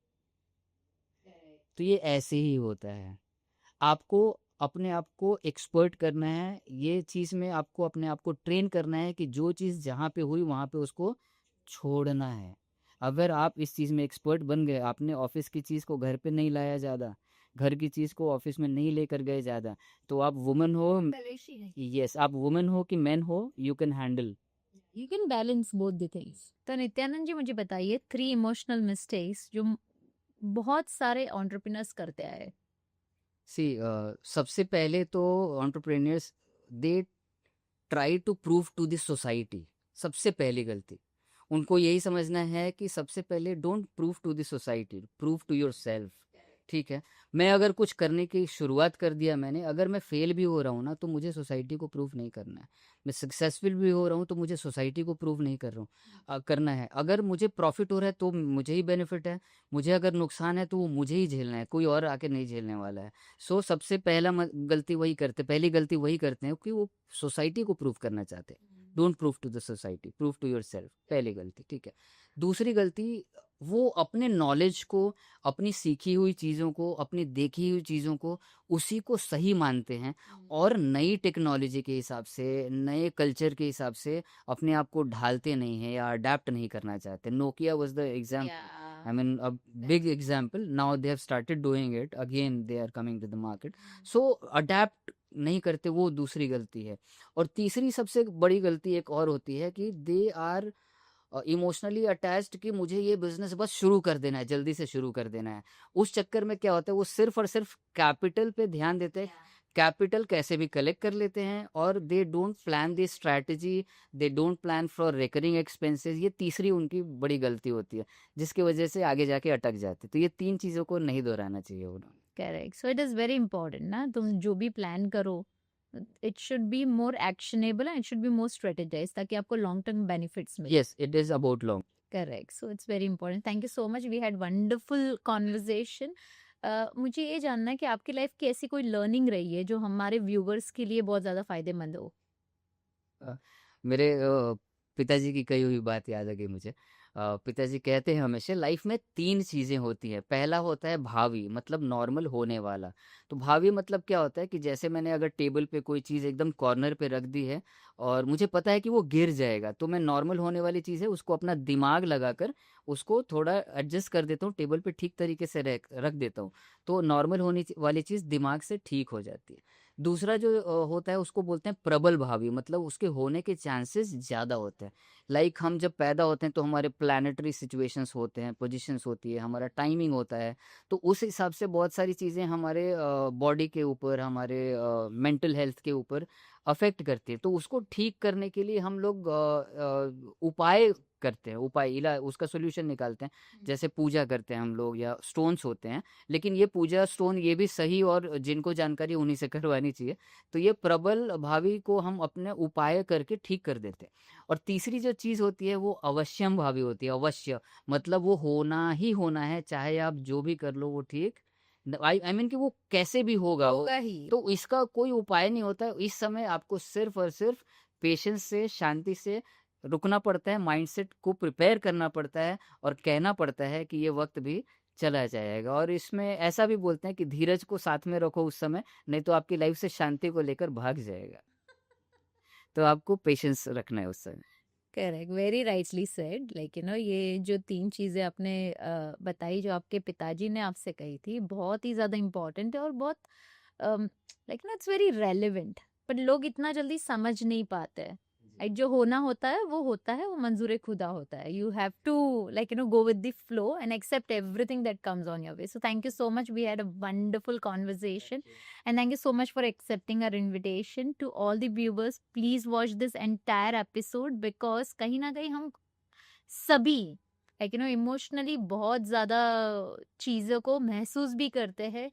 तो ये ऐसे ही होता है, आपको अपने आप को एक्सपर्ट करना है, ये चीज में आपको अपने आप को ट्रेन करना है कि जो चीज जहाँ पे हुई वहां पे उसको छोड़ना है। अगर आप इस चीज में एक्सपर्ट बन गए, आपने ऑफिस की चीज को घर पे नहीं लाया ज्यादा, घर की चीज को ऑफिस में नहीं लेकर गए ज्यादा, तो आप वुमन हो, कलेशी है। यस आप वुमन हो कि मैन हो, you can handle. You can balance both the things. तो नित्यानंद जी मुझे बताइए 3 इमोशनल मिस्टेक्स जो बहुत सारे एंटरप्रेन्योर्स करते आए। सी सबसे पहले तो entrepreneurs they try to prove to this society. सबसे पहली गलती उनको यही समझना है कि सबसे पहले don't prove to this society, prove to yourself. ठीक है। मैं अगर कुछ करने की शुरुआत कर दिया मैंने, अगर मैं फेल भी हो रहा हूँ ना, तो मुझे सोसाइटी को प्रूव नहीं करना है। मैं सक्सेसफुल भी हो रहा हूँ, तो मुझे सोसाइटी को प्रूव नहीं कर रहा हूँ करना है। अगर मुझे प्रॉफ़िट हो रहा है, तो मुझे ही बेनिफिट है। मुझे अगर नुकसान है, तो वो मुझे ही झेलना है, कोई और आके नहीं झेलने वाला है। सो सबसे पहली गलती वही करते हैं कि वो सोसाइटी को प्रूव करना चाहते हैं। Don't prove to the society, prove to yourself, पहली गलती, ठीक है। दूसरी गलती, वो अपने नॉलेज को, अपनी सीखी हुई चीज़ों को, अपनी देखी हुई चीज़ों को, उसी को सही मानते हैं और नई टेक्नोलॉजी के हिसाब से, नए कल्चर के हिसाब से अपने आप को ढालते नहीं हैं या अडैप्ट नहीं करना चाहते। Nokia was the example, I mean a big example. Now they have started doing it, again they are coming to the market. So adapt नहीं करते, वो दूसरी गलती है। और तीसरी सबसे बड़ी गलती एक और होती है कि दे आर इमोशनली अटैच्ड, कि मुझे ये बिजनेस बस शुरू कर देना है, जल्दी से शुरू कर देना है। उस चक्कर में क्या होता है, वो सिर्फ और सिर्फ कैपिटल पे ध्यान देते हैं। कैपिटल कैसे भी कलेक्ट कर लेते हैं और they don't plan the strategy, they don't plan for recurring expenses. ये तीसरी उनकी बड़ी गलती होती है, जिसकी वजह से आगे जाके अटक जाते। तो ये 3 चीज़ों को नहीं दोहराना चाहिए उन्हें। Correct, so it is very important ना, तुम जो भी प्लान करो it should be more actionable and it should be more strategize, ताकि आपको लॉन्ग टर्म बेनिफिट्स मिले। Yes, it is about long. Correct, so it's very important. Thank you so much, we had wonderful conversation. मुझे ये जानना है कि आपकी life की ऐसी कोई लर्निंग रही है जो हमारे व्यूवर्स के लिए बहुत ज़्यादा फायदेमंद हो? अ, मेरे पिताजी की कही हुई बात याद आ गई मुझे। पिताजी कहते हैं हमेशा, लाइफ में 3 चीज़ें होती हैं। पहला होता है भावी, मतलब नॉर्मल होने वाला। तो भावी मतलब क्या होता है कि जैसे मैंने अगर टेबल पे कोई चीज़ एकदम कॉर्नर पे रख दी है और मुझे पता है कि वो गिर जाएगा, तो मैं नॉर्मल होने वाली चीज़ है उसको अपना दिमाग लगाकर उसको थोड़ा एडजस्ट कर देता हूँ, टेबल पे ठीक तरीके से रख देता हूँ। तो नॉर्मल वाली चीज़ दिमाग से ठीक हो जाती है। दूसरा जो होता है उसको बोलते हैं प्रबल भावी, मतलब उसके होने के चांसेस ज़्यादा होते हैं। लाइक हम जब पैदा होते हैं तो हमारे प्लैनेटरी सिचुएशंस होते हैं, पोजीशंस होती है, हमारा टाइमिंग होता है। तो उस हिसाब से बहुत सारी चीज़ें हमारे बॉडी के ऊपर, हमारे मेंटल हेल्थ के ऊपर अफेक्ट करती है। तो उसको ठीक करने के लिए हम लोग उपाय करते हैं, उपाय इला उसका सॉल्यूशन निकालते हैं। जैसे पूजा करते हैं हम लोग, या स्टोन्स होते हैं। लेकिन ये पूजा स्टोन ये भी सही और जिनको जानकारी है उन्हीं से करवानी चाहिए। तो ये प्रबल भावी को हम अपने उपाय करके ठीक कर देते हैं। और तीसरी जो चीज़ होती है वो अवश्यम भावी होती है। अवश्य मतलब वो होना ही होना है, चाहे आप जो भी कर लो वो ठीक आई मीन कि वो कैसे भी होगा वो। होगा ही। तो इसका कोई उपाय नहीं होता है। इस समय आपको सिर्फ और सिर्फ पेशेंस से, शांति से रुकना पड़ता है, माइंडसेट को प्रिपेयर करना पड़ता है और कहना पड़ता है कि ये वक्त भी चला जाएगा। और इसमें ऐसा भी बोलते हैं कि धीरज को साथ में रखो उस समय, नहीं तो आपकी लाइफ से शांति को लेकर भाग जाएगा। तो आपको पेशेंस रखना है उस समय। Correct, very rightly said. Like you no, ये जो 3 चीज़ें आपने बताई जो आपके पिताजी ने आपसे कही थी, बहुत ही ज़्यादा इम्पोर्टेंट है और बहुत लाइक ना इट्स वेरी रेलेवेंट, पर लोग इतना जल्दी समझ नहीं पाते हैं। लाइक जो होना होता है वो मंजूर खुदा होता है। You have to like you know go with the flow and accept everything that comes on your way. So thank you so much, we had a wonderful conversation and thank you so much for accepting our invitation. To all the viewers, please watch this entire episode because कहीं ना कहीं हम सभी like you know emotionally बहुत ज़्यादा चीज़ों को महसूस भी करते हैं,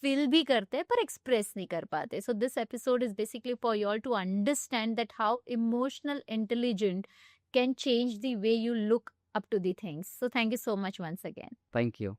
फील भी करते हैं, पर एक्सप्रेस नहीं कर पाते। So this episode is basically for you all to understand that how emotional intelligent can change the way you look up to the things. So thank you so much once again. Thank you.